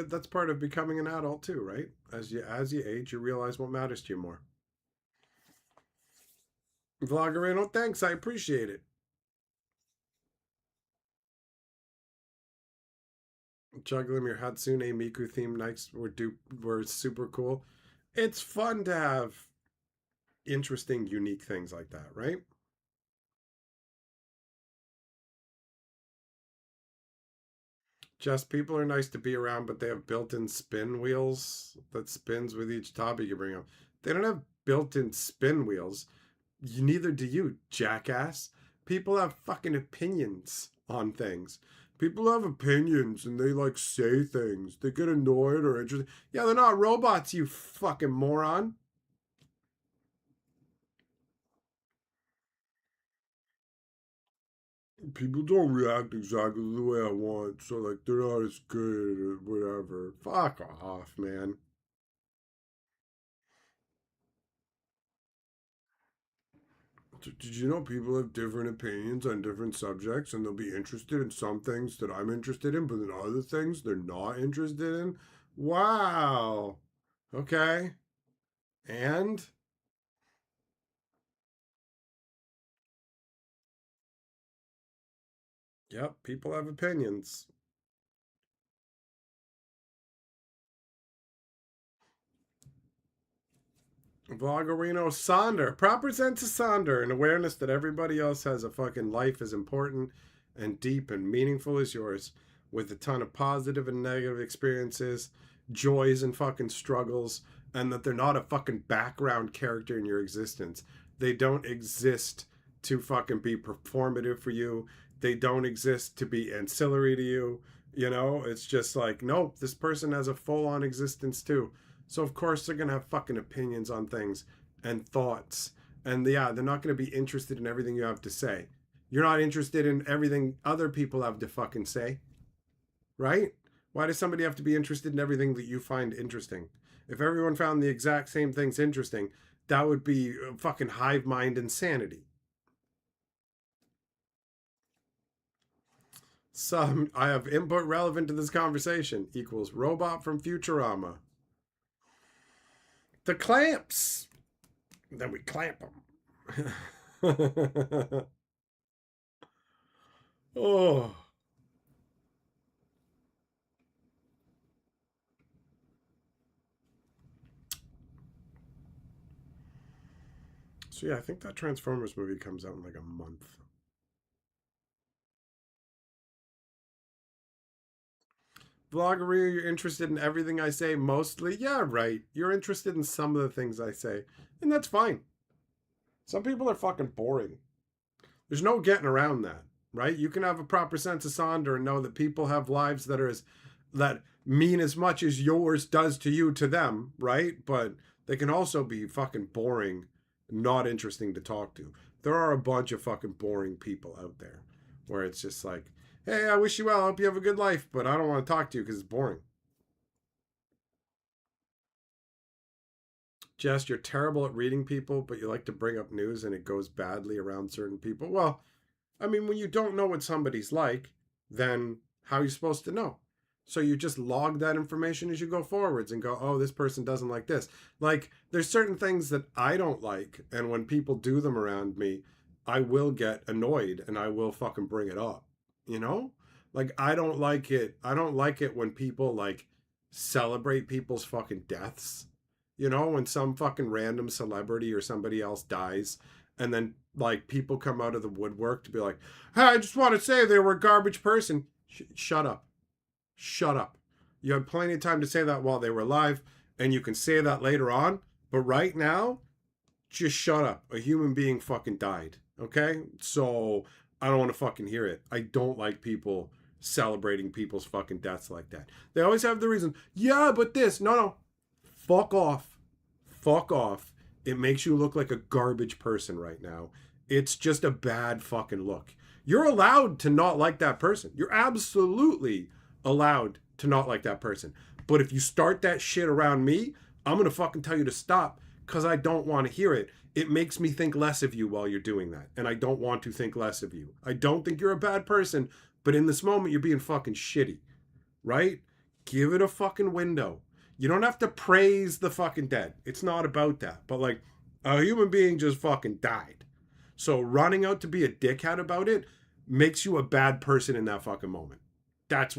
that's part of becoming an adult too, right? As you age, you realize what matters to you more. Vloggerino, thanks. I appreciate it. Juggling your Hatsune Miku themed nights were super cool. It's fun to have interesting, unique things like that, right? Just people are nice to be around, but they have built-in spin wheels that spins with each topic you bring up. They don't have built-in spin wheels. Neither do you, jackass. People have fucking opinions on things. People have opinions and they like say things. They get annoyed or interested. Yeah, they're not robots, you fucking moron. People don't react exactly the way I want, so like they're not as good or whatever. Fuck off, man. Did you know people have different opinions on different subjects and they'll be interested in some things that I'm interested in, but in other things they're not interested in? Wow. Okay. And yep, people have opinions. Vloggerino Sonder. Proper sense of Sonder, an awareness that everybody else has a fucking life as important and deep and meaningful as yours, with a ton of positive and negative experiences, joys and fucking struggles, and that they're not a fucking background character in your existence. They don't exist to fucking be performative for you. They don't exist to be ancillary to you. You know, it's just like, nope, this person has a full on existence too. So of course they're gonna have fucking opinions on things and thoughts. And yeah, they're not gonna be interested in everything you have to say. You're not interested in everything other people have to fucking say. Right? Why does somebody have to be interested in everything that you find interesting? If everyone found the exact same things interesting, that would be fucking hive mind insanity. Some I have input relevant to this conversation equals robot from Futurama. The clamps. Then we clamp them. Oh. So yeah, I think that Transformers movie comes out in like a month. Vloggery, you're interested in everything I say mostly? Yeah, right. You're interested in some of the things I say. And that's fine. Some people are fucking boring. There's no getting around that, right? You can have a proper sense of Sonder and know that people have lives that mean as much as yours does to you to them, right? But they can also be fucking boring, not interesting to talk to. There are a bunch of fucking boring people out there where it's just like, hey, I wish you well. I hope you have a good life, but I don't want to talk to you because it's boring. Jess, you're terrible at reading people, but you like to bring up news and it goes badly around certain people. Well, I mean, when you don't know what somebody's like, then how are you supposed to know? So you just log that information as you go forwards and go, oh, this person doesn't like this. Like, there's certain things that I don't like, and when people do them around me, I will get annoyed and I will fucking bring it up. You know? Like, I don't like it. I don't like it when people like celebrate people's fucking deaths. You know, when some fucking random celebrity or somebody else dies and then like people come out of the woodwork to be like, hey, I just want to say they were a garbage person. Shut up. Shut up. You had plenty of time to say that while they were alive, and you can say that later on. But right now, just shut up. A human being fucking died. Okay? So I don't want to fucking hear it. I don't like people celebrating people's fucking deaths like that. They always have the reason, yeah, but this. No, no. Fuck off. Fuck off. It makes you look like a garbage person right now. It's just a bad fucking look. You're allowed to not like that person. You're absolutely allowed to not like that person. But if you start that shit around me, I'm going to fucking tell you to stop because I don't want to hear it. It makes me think less of you while you're doing that. And I don't want to think less of you. I don't think you're a bad person, but in this moment, you're being fucking shitty, right? give it a fucking window. You don't have to praise the fucking dead. It's not about that. But like, a human being just fucking died. So running out to be a dickhead about it makes you a bad person in that fucking moment. That's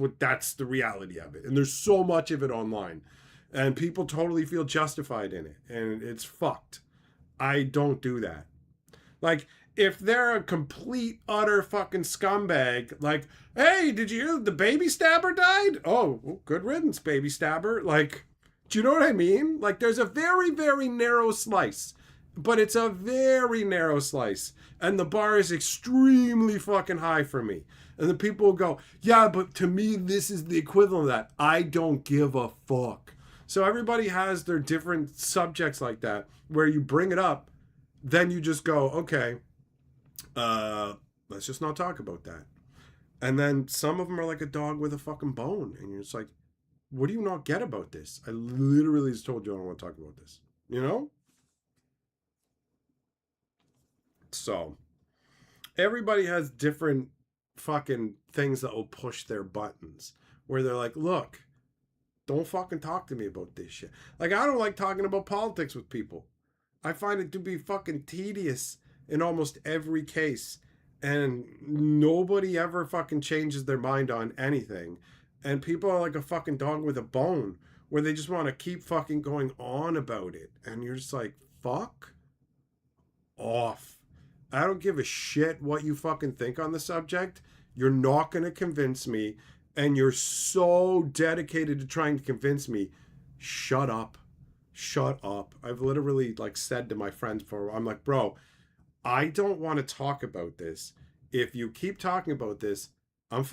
the reality of it. And there's so much of it online. And people totally feel justified in it. And it's fucked. I don't do that. Like, if they're a complete, utter fucking scumbag, like, hey, did you hear the baby stabber died? Oh, well, good riddance, baby stabber. Like, do you know what I mean? Like, there's a very, very narrow slice. But it's a very narrow slice. And the bar is extremely fucking high for me. And the people will go, yeah, but to me, this is the equivalent of that. I don't give a fuck. So everybody has their different subjects like that, where you bring it up, then you just go, okay, let's just not talk about that. And then some of them are like a dog with a fucking bone. And you're just like, what do you not get about this? I literally just told you I don't want to talk about this. You know? So, everybody has different fucking things that will push their buttons. Where they're like, look, don't fucking talk to me about this shit. Like, I don't like talking about politics with people. I find it to be fucking tedious in almost every case. And nobody ever fucking changes their mind on anything. And people are like a fucking dog with a bone, where they just want to keep fucking going on about it. And you're just like, fuck off. I don't give a shit what you fucking think on the subject. You're not going to convince me. And you're so dedicated to trying to convince me. Shut up. Shut up. I've literally like said to my friends before, I'm like, bro, I don't want to talk about this. If you keep talking about this, I'm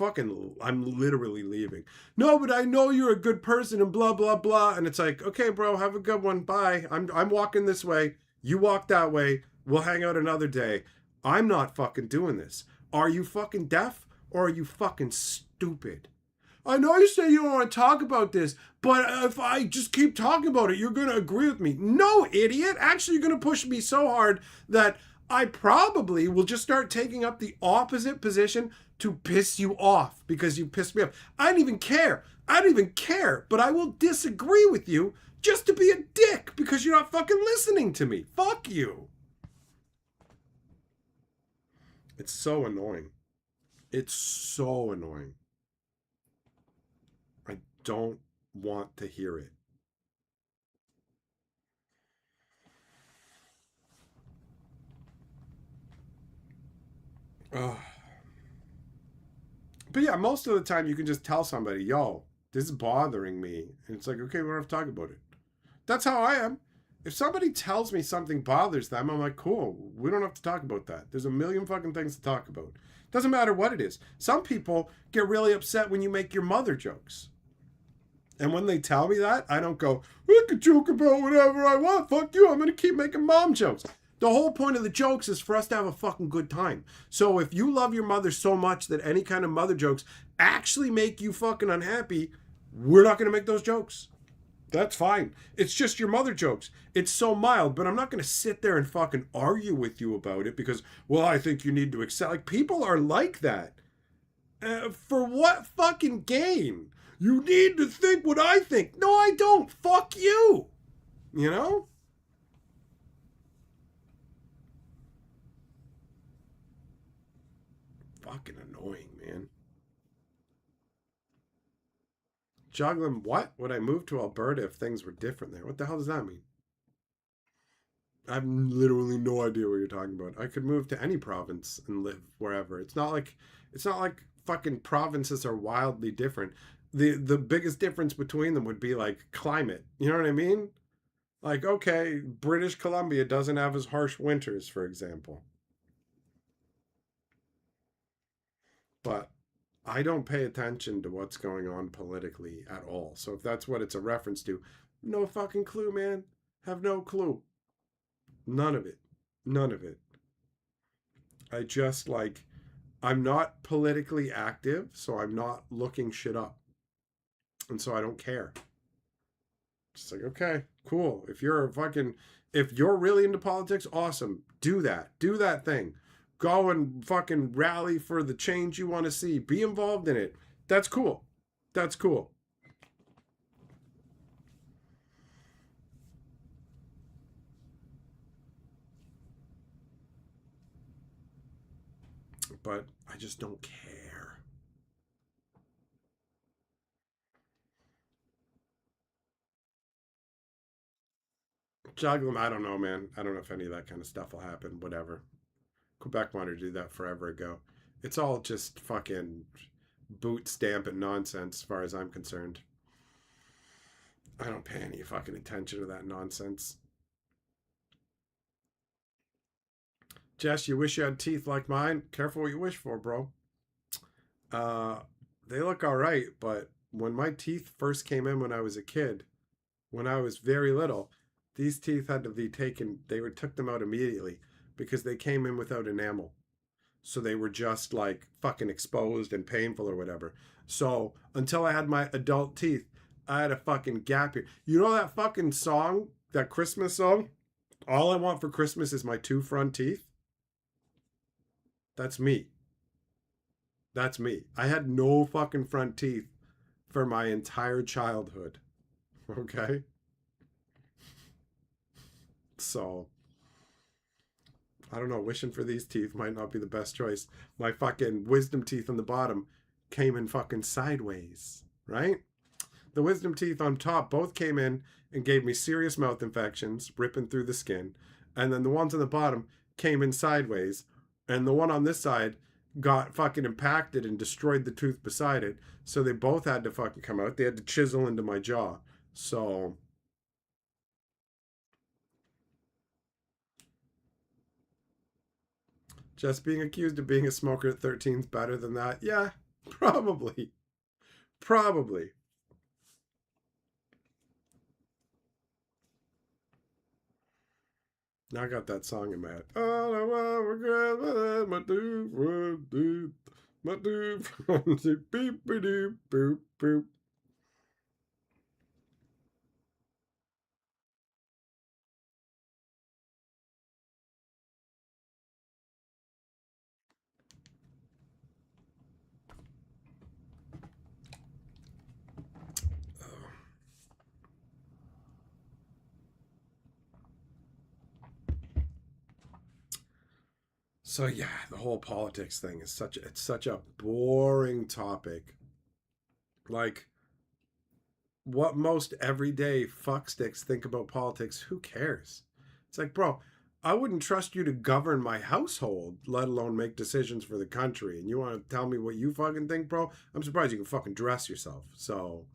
literally leaving. No, but I know you're a good person and blah, blah, blah. And it's like, okay, bro, have a good one. Bye. I'm walking this way. You walk that way. We'll hang out another day. I'm not fucking doing this. Are you fucking deaf or are you fucking stupid? I know you say you don't want to talk about this, but if I just keep talking about it, you're going to agree with me. No, idiot. Actually, you're going to push me so hard that I probably will just start taking up the opposite position to piss you off because you pissed me off. I don't even care. But I will disagree with you just to be a dick because you're not fucking listening to me. Fuck you. It's so annoying. It's so annoying. I don't want to hear it. Ugh. But yeah, most of the time you can just tell somebody, yo, this is bothering me. And it's like, okay, we don't have to talk about it. That's how I am. If somebody tells me something bothers them, I'm like, cool, we don't have to talk about that. There's a million fucking things to talk about. Doesn't matter what it is. Some people get really upset when you make your mother jokes. And when they tell me that, I don't go, I can joke about whatever I want. Fuck you, I'm going to keep making mom jokes. The whole point of the jokes is for us to have a fucking good time. So if you love your mother so much that any kind of mother jokes actually make you fucking unhappy, we're not going to make those jokes. That's fine. It's just your mother jokes. It's so mild, but I'm not going to sit there and fucking argue with you about it because, well, I think you need to accept. Like, people are like that. For what fucking gain? You need to think what I think. No, I don't. Fuck you. You know? Fucking annoying, man. Juggling what? Would I move to Alberta if things were different there? What the hell does that mean? I have literally no idea what you're talking about. I could move to any province and live wherever. It's not like fucking provinces are wildly different. The biggest difference between them would be like climate. You know what I mean? Like, okay, British Columbia doesn't have as harsh winters, for example. But I don't pay attention to what's going on politically at all. So if that's what it's a reference to, no fucking clue, man. Have no clue. None of it. None of it. I just like, I'm not politically active, so I'm not looking shit up. And so I don't care. Just like, okay, cool. If you're really into politics, awesome. Do that. Do that thing. Go and fucking rally for the change you want to see. Be involved in it. That's cool. That's cool. but I just don't care. Juggling, I don't know, man. I don't know if any of that kind of stuff will happen. Whatever. Quebec wanted to do that forever ago. It's all just fucking boot stamp and nonsense as far as I'm concerned. I don't pay any fucking attention to that nonsense. Jess, you wish you had teeth like mine? Careful what you wish for, bro. Uh, they look all right, but when my teeth first came in when I was a kid, when I was very little, these teeth had to be taken. Took them out immediately because they came in without enamel. So they were just like fucking exposed and painful or whatever. So until I had my adult teeth, I had a fucking gap here. You know that fucking song, that Christmas song? All I want for Christmas is my two front teeth. That's me. That's me. I had no fucking front teeth for my entire childhood. Okay? So, I don't know. Wishing for these teeth might not be the best choice. My fucking wisdom teeth on the bottom came in fucking sideways, right? The wisdom teeth on top both came in and gave me serious mouth infections, ripping through the skin. And then the ones on the bottom came in sideways. And the one on this side got fucking impacted and destroyed the tooth beside it. So they both had to fucking come out. They had to chisel into my jaw. So just being accused of being a smoker at 13 is better than that. Yeah, probably. Probably. Now I got that song in my head. All I want regret my do my do beep doop boop boop. So yeah, the whole politics thing is such a boring topic. Like what most everyday fucksticks think about politics, who cares? It's like, bro, I wouldn't trust you to govern my household, let alone make decisions for the country. And you want to tell me what you fucking think, bro? I'm surprised you can fucking dress yourself. So,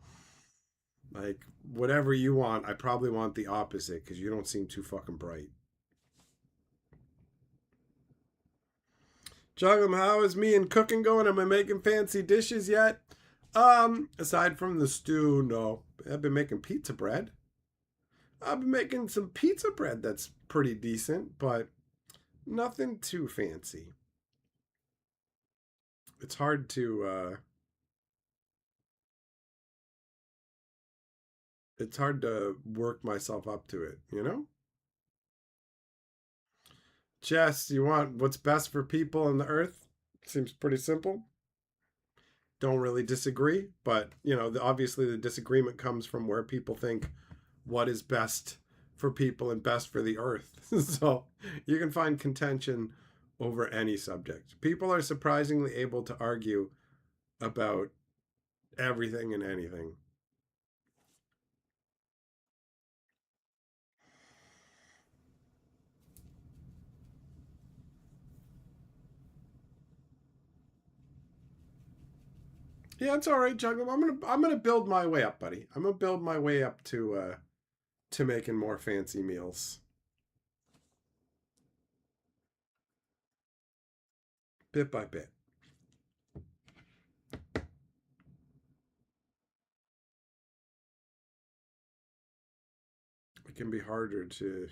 like, whatever you want, I probably want the opposite because you don't seem too fucking bright. Juggum, how is me and cooking going? Am I making fancy dishes yet? Aside from the stew, no. I've been making pizza bread. I've been making some pizza bread that's pretty decent, but nothing too fancy. It's hard to work myself up to it, you know? Jess, you want what's best for people on the earth? Seems pretty simple. Don't really disagree, but obviously the disagreement comes from where people think what is best for people and best for the earth. So you can find contention over any subject. People are surprisingly able to argue about everything and anything. Yeah, it's all right, Juggle. I'm gonna build my way up, buddy. I'm gonna build my way up to making more fancy meals, bit by bit. It can be harder to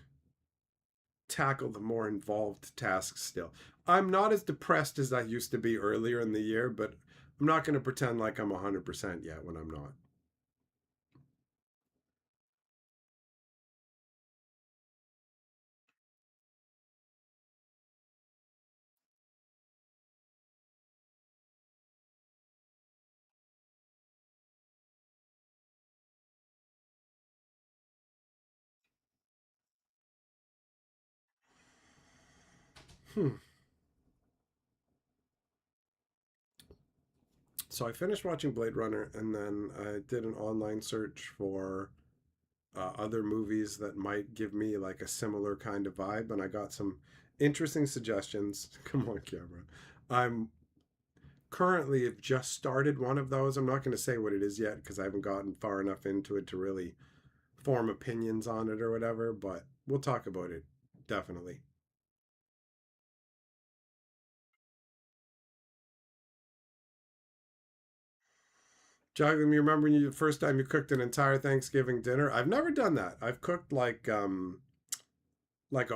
tackle the more involved tasks still. I'm not as depressed as I used to be earlier in the year, but I'm not going to pretend like I'm 100% yet when I'm not. Hmm. So I finished watching Blade Runner, and then I did an online search for other movies that might give me like a similar kind of vibe, and I got some interesting suggestions. Come on, Cameron. I'm currently have just started one of those. I'm not going to say what it is yet because I haven't gotten far enough into it to really form opinions on it or whatever, but we'll talk about it definitely. Jogging, you remember when you the first time you cooked an entire Thanksgiving dinner? I've never done that. I've cooked like a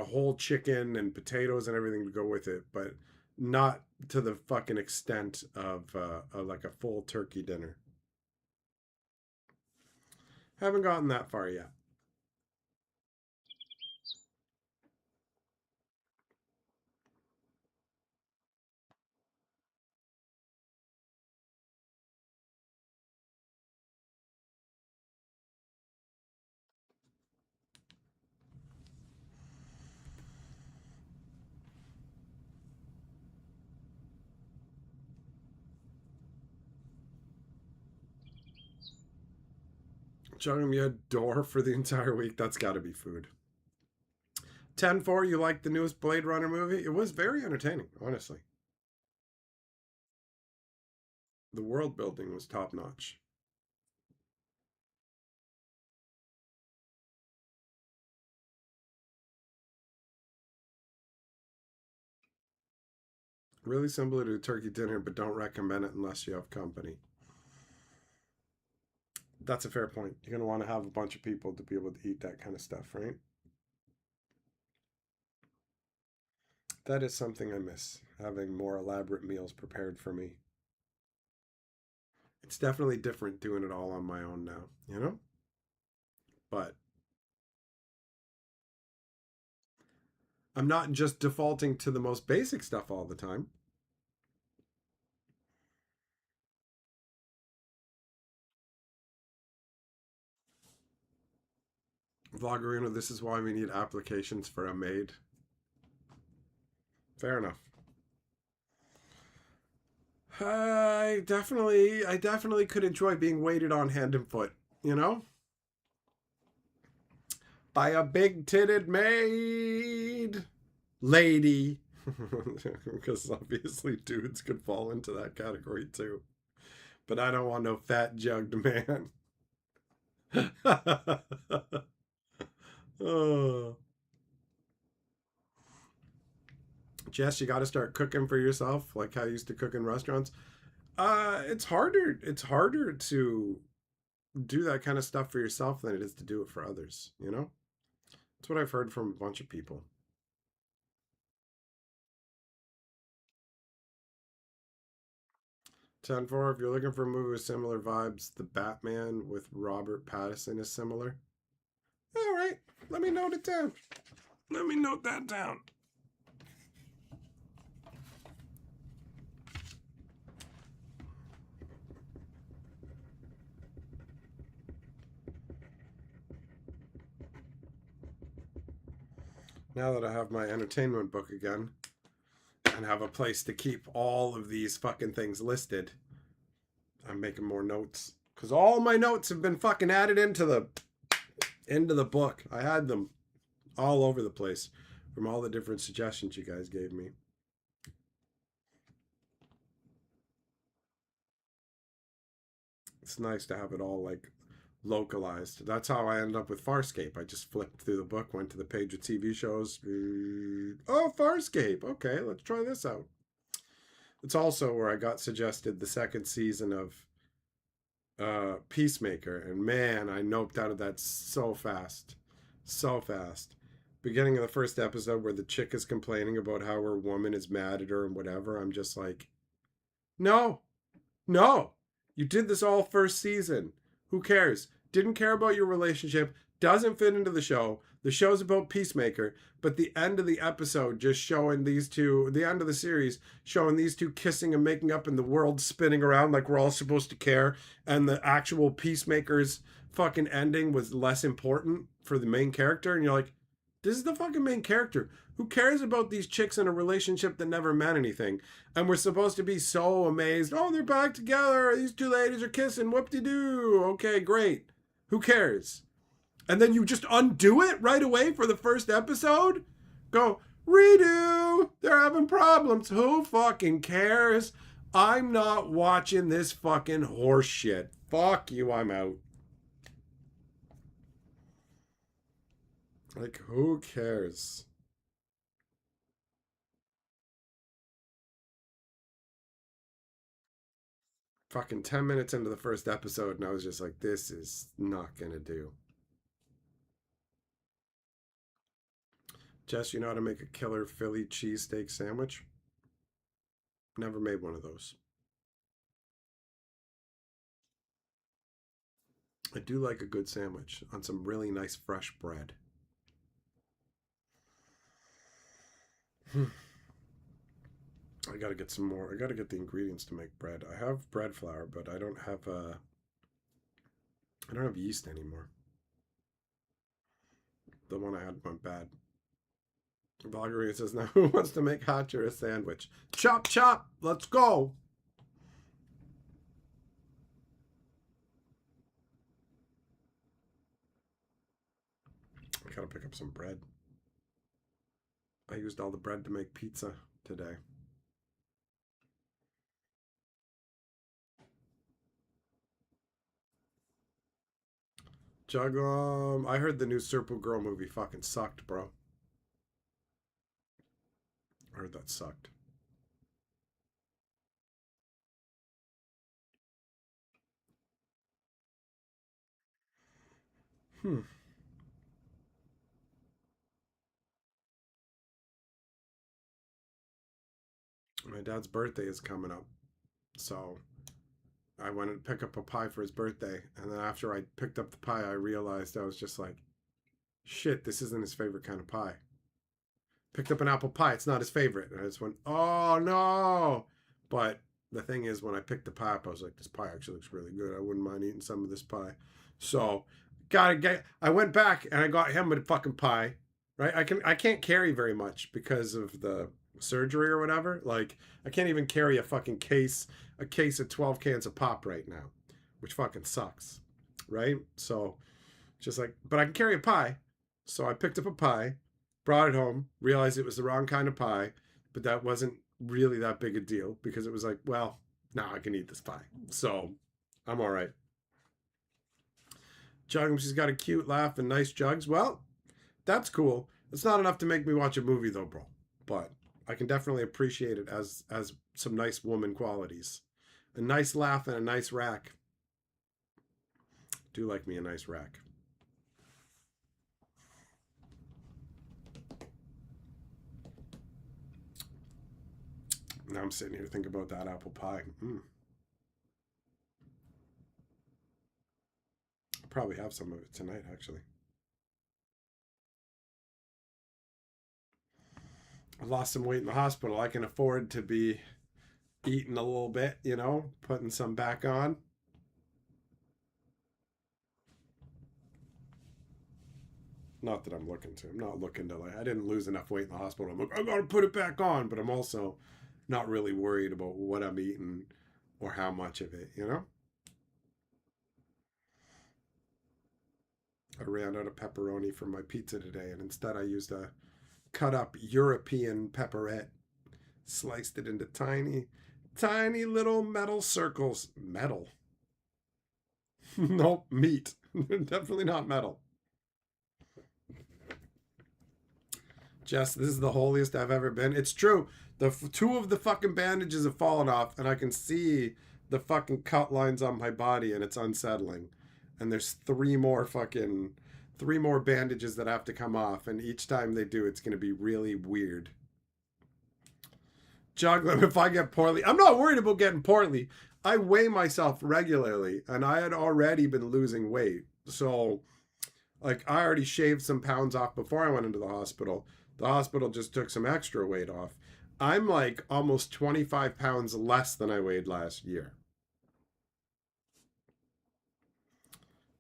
whole chicken and potatoes and everything to go with it, but not to the fucking extent of like a full turkey dinner. Haven't gotten that far yet. Jogging, you had door for the entire week. That's got to be food. 10-4, you liked the newest Blade Runner movie? It was very entertaining, honestly. The world building was top notch. Really similar to a turkey dinner, but don't recommend it unless you have company. That's a fair point. You're going to want to have a bunch of people to be able to eat that kind of stuff, right? That is something I miss, having more elaborate meals prepared for me. It's definitely different doing it all on my own now, you know? But I'm not just defaulting to the most basic stuff all the time. Vloggerino, this is why we need applications for a maid. Fair enough. I definitely could enjoy being waited on hand and foot, you know? By a big titted maid. Lady. Because obviously dudes could fall into that category too. But I don't want no fat jugged man. Oh. Jess, you got to start cooking for yourself, like how you used to cook in restaurants. It's harder. It's harder to do that kind of stuff for yourself than it is to do it for others. You know, that's what I've heard from a bunch of people. 10-4, if you're looking for a movie with similar vibes, The Batman with Robert Pattinson is similar. All right, let me note it down. Let me note that down. Now that I have my entertainment book again and have a place to keep all of these fucking things listed, I'm making more notes because all my notes have been fucking added into the book. I had them all over the place from all the different suggestions you guys gave me. It's nice to have it all like localized. That's how I ended up with Farscape. I just flipped through the book, went to the page of TV shows. Oh, Farscape. Okay, let's try this out. It's also where I got suggested the second season of Peacemaker, and man, I noped out of that so fast. So fast. Beginning of the first episode where the chick is complaining about how her woman is mad at her and whatever, I'm just like, no, no. You did this all first season. Who cares? Didn't care about your relationship. Doesn't fit into the show. The show's about Peacemaker, but the end of the episode just showing these two, the end of the series, showing these two kissing and making up and the world spinning around like we're all supposed to care, and the actual Peacemaker's fucking ending was less important for the main character, and you're like, This is the fucking main character. Who cares about these chicks in a relationship that never meant anything? And we're supposed to be so amazed. Oh, they're back together. These two ladies are kissing. Whoop-de-doo. Okay, great. Who cares? And then you just undo it right away for the first episode? Go, redo. They're having problems. Who fucking cares? I'm not watching this fucking horse shit. Fuck you, I'm out. Like, who cares? Fucking 10 minutes into the first episode, and I was just like, this is not gonna do. Jess, you know how to make a killer Philly cheesesteak sandwich? Never made one of those. I do like a good sandwich on some really nice fresh bread. I gotta get some more. I gotta get the ingredients to make bread. I have bread flour, but I don't have yeast anymore. The one I had went bad. Vloggerina says, now who wants to make Hatcher a sandwich? Chop, chop, let's go. I gotta pick up some bread. I used all the bread to make pizza today. Jugglum, I heard the new Serpo Girl movie fucking sucked, bro. I heard that sucked. My dad's birthday is coming up, so I went and picked up a pie for his birthday, and then after I picked up the pie, I realized I was just like, shit, this isn't his favorite kind of pie. Picked up an apple pie, it's not his favorite, and I just went, oh no. But the thing is, when I picked the pie up, I was like, this pie actually looks really good. I wouldn't mind eating some of this pie. So I went back and I got him a fucking pie. Right? I can't carry very much because of the surgery or whatever. Like, I can't even carry a case of 12 cans of pop right now, which fucking sucks. Right? So just like, but I can carry a pie. So I picked up a pie, brought it home, realized it was the wrong kind of pie, but that wasn't really that big a deal because it was like, well, now I can eat this pie. So I'm all right. Jug, she's got a cute laugh and nice jugs. Well, that's cool. It's not enough to make me watch a movie though, bro. But I can definitely appreciate it as some nice woman qualities. A nice laugh and a nice rack. Do like me a nice rack. Now I'm sitting here thinking about that apple pie. I'll probably have some of it tonight, actually. I lost some weight in the hospital. I can afford to be eating a little bit, you know, putting some back on. Not that I'm looking to. I'm not looking to, like, I didn't lose enough weight in the hospital. I'm like, I gotta put it back on. But I'm also not really worried about what I'm eating or how much of it, you know? I ran out of pepperoni for my pizza today, and instead I used a cut up European pepperette, sliced it into tiny, tiny little metal circles. Metal? Nope, meat. Definitely not metal. Jess, this is the holiest I've ever been. It's true. Two of the fucking bandages have fallen off, and I can see the fucking cut lines on my body, and it's unsettling. And there's three more bandages that have to come off, and each time they do, it's going to be really weird. Juggling, if I get poorly, I'm not worried about getting poorly. I weigh myself regularly, and I had already been losing weight. So, like, I already shaved some pounds off before I went into the hospital. The hospital just took some extra weight off. I'm like almost 25 pounds less than I weighed last year.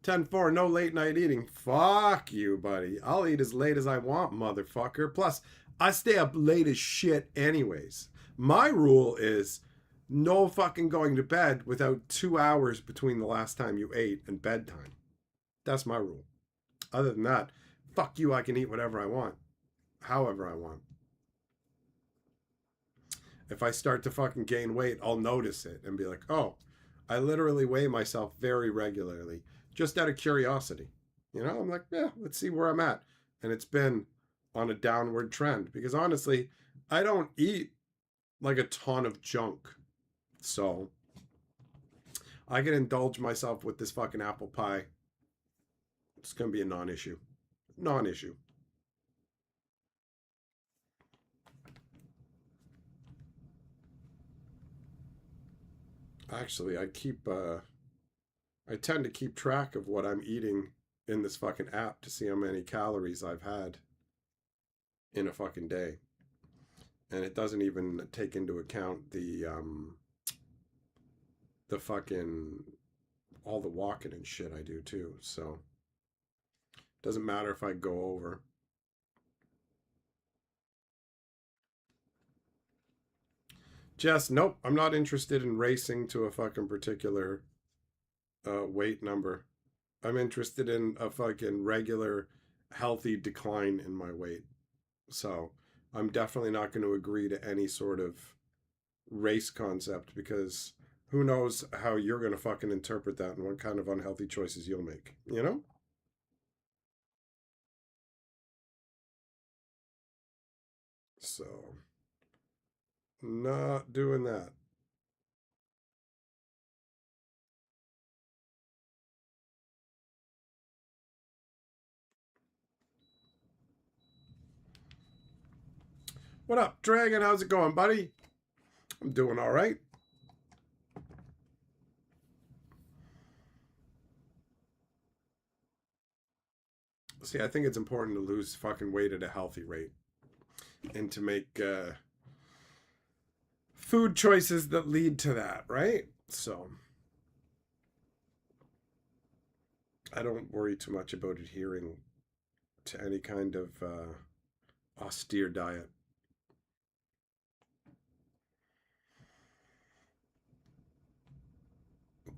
10-4, no late night eating. Fuck you, buddy. I'll eat as late as I want, motherfucker. Plus, I stay up late as shit anyways. My rule is no fucking going to bed without 2 hours between the last time you ate and bedtime. That's my rule. Other than that, fuck you, I can eat whatever I want. However I want. If I start to fucking gain weight, I'll notice it and be like, oh, I literally weigh myself very regularly just out of curiosity. You know, I'm like, yeah, let's see where I'm at. And it's been on a downward trend because honestly, I don't eat like a ton of junk. So I can indulge myself with this fucking apple pie. It's going to be a non-issue. Non-issue. Actually, I tend to keep track of what I'm eating in this fucking app to see how many calories I've had in a fucking day. And it doesn't even take into account the fucking all the walking and shit I do too. So it doesn't matter if I go over. Jess, nope, I'm not interested in racing to a fucking particular weight number. I'm interested in a fucking regular, healthy decline in my weight. So I'm definitely not going to agree to any sort of race concept because who knows how you're going to fucking interpret that and what kind of unhealthy choices you'll make, you know? So, not doing that. What up, Dragon? How's it going, buddy? I'm doing all right. See, I think it's important to lose fucking weight at a healthy rate and to make food choices that lead to that, right? So I don't worry too much about adhering to any kind of austere diet.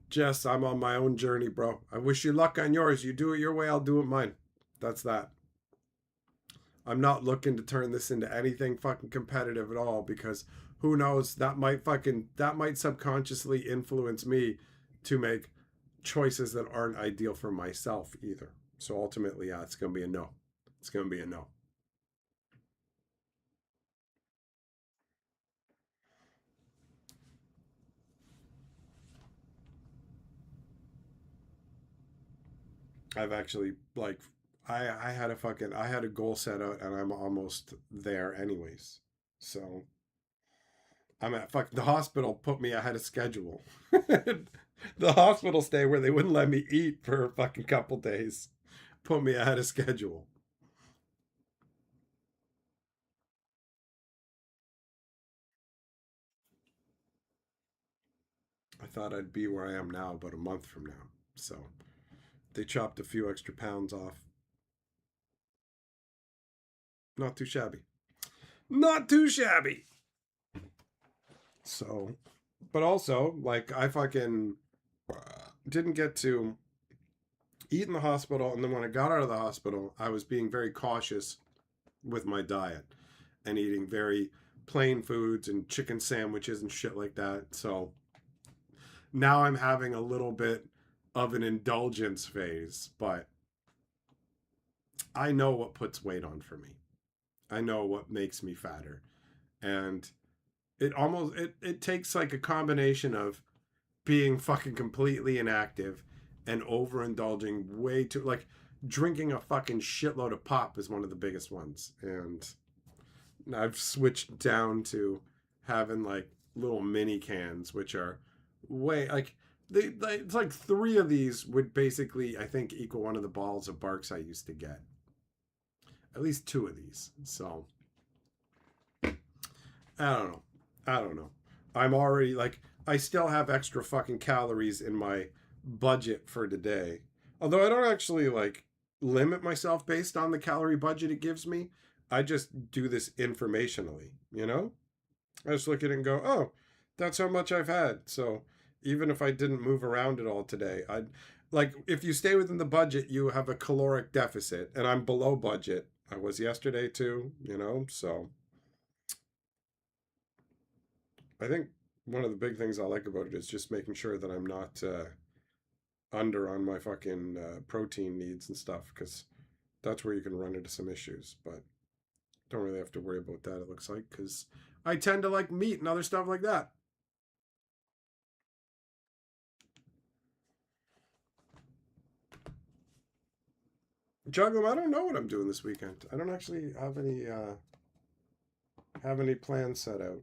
Jess, I'm on my own journey, bro. I wish you luck on yours. You do it your way, I'll do it mine. That's that. I'm not looking to turn this into anything fucking competitive at all because who knows, that might subconsciously influence me to make choices that aren't ideal for myself either. So ultimately, yeah, it's going to be a no. It's going to be a no. I've actually like I had a goal set out and I'm almost there anyways. So I'm at fuck the hospital put me ahead of schedule. The hospital stay where they wouldn't let me eat for a fucking couple days put me ahead of schedule. I thought I'd be where I am now about a month from now. So they chopped a few extra pounds off. Not too shabby. Not too shabby. So, but also, like, I fucking didn't get to eat in the hospital. And then when I got out of the hospital, I was being very cautious with my diet and eating very plain foods and chicken sandwiches and shit like that. So now I'm having a little bit of an indulgence phase, but I know what puts weight on for me. I know what makes me fatter. And it takes like a combination of being fucking completely inactive and overindulging way too like drinking a fucking shitload of pop is one of the biggest ones. And I've switched down to having like little mini cans, which are way like it's like three of these would basically I think equal one of the balls of barks I used to get. At least two of these. So I don't know. I don't know. I'm already like I still have extra fucking calories in my budget for today. Although I don't actually like limit myself based on the calorie budget it gives me. I just do this informationally, you know? I just look at it and go, oh, that's how much I've had. So even if I didn't move around at all today, I'd like if you stay within the budget, you have a caloric deficit, and I'm below budget. I was yesterday too, you know? So I think one of the big things I like about it is just making sure that I'm not under on my fucking protein needs and stuff, because that's where you can run into some issues. But don't really have to worry about that, it looks like, because I tend to like meat and other stuff like that. Juggalo, I don't know what I'm doing this weekend. I don't actually have any plans set out.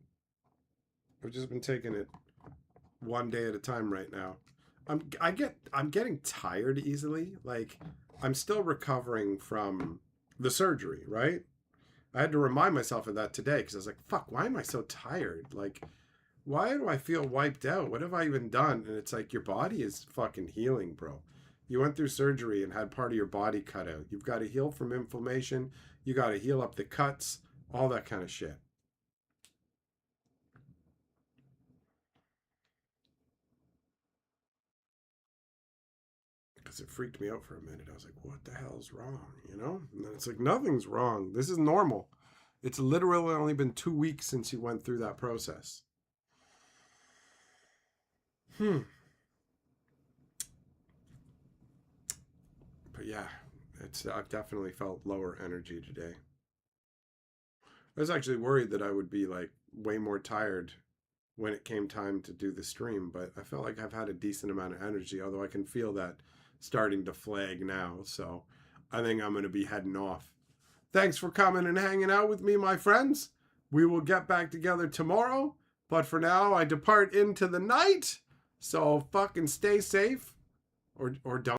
I've just been taking it one day at a time right now. I'm getting tired easily. Like I'm still recovering from the surgery, right? I had to remind myself of that today because I was like, fuck, why am I so tired? Like, why do I feel wiped out? What have I even done? And it's like, your body is fucking healing, bro. You went through surgery and had part of your body cut out. You've got to heal from inflammation. You got to heal up the cuts, all that kind of shit. Because it freaked me out for a minute. I was like, what the hell's wrong? You know? And then it's like, nothing's wrong. This is normal. It's literally only been 2 weeks since you went through that process. But yeah, I've definitely felt lower energy today. I was actually worried that I would be like way more tired when it came time to do the stream, but I felt like I've had a decent amount of energy, although I can feel that starting to flag now. So I think I'm going to be heading off. Thanks for coming and hanging out with me, my friends. We will get back together tomorrow, but for now, I depart into the night. So fucking stay safe, or don't.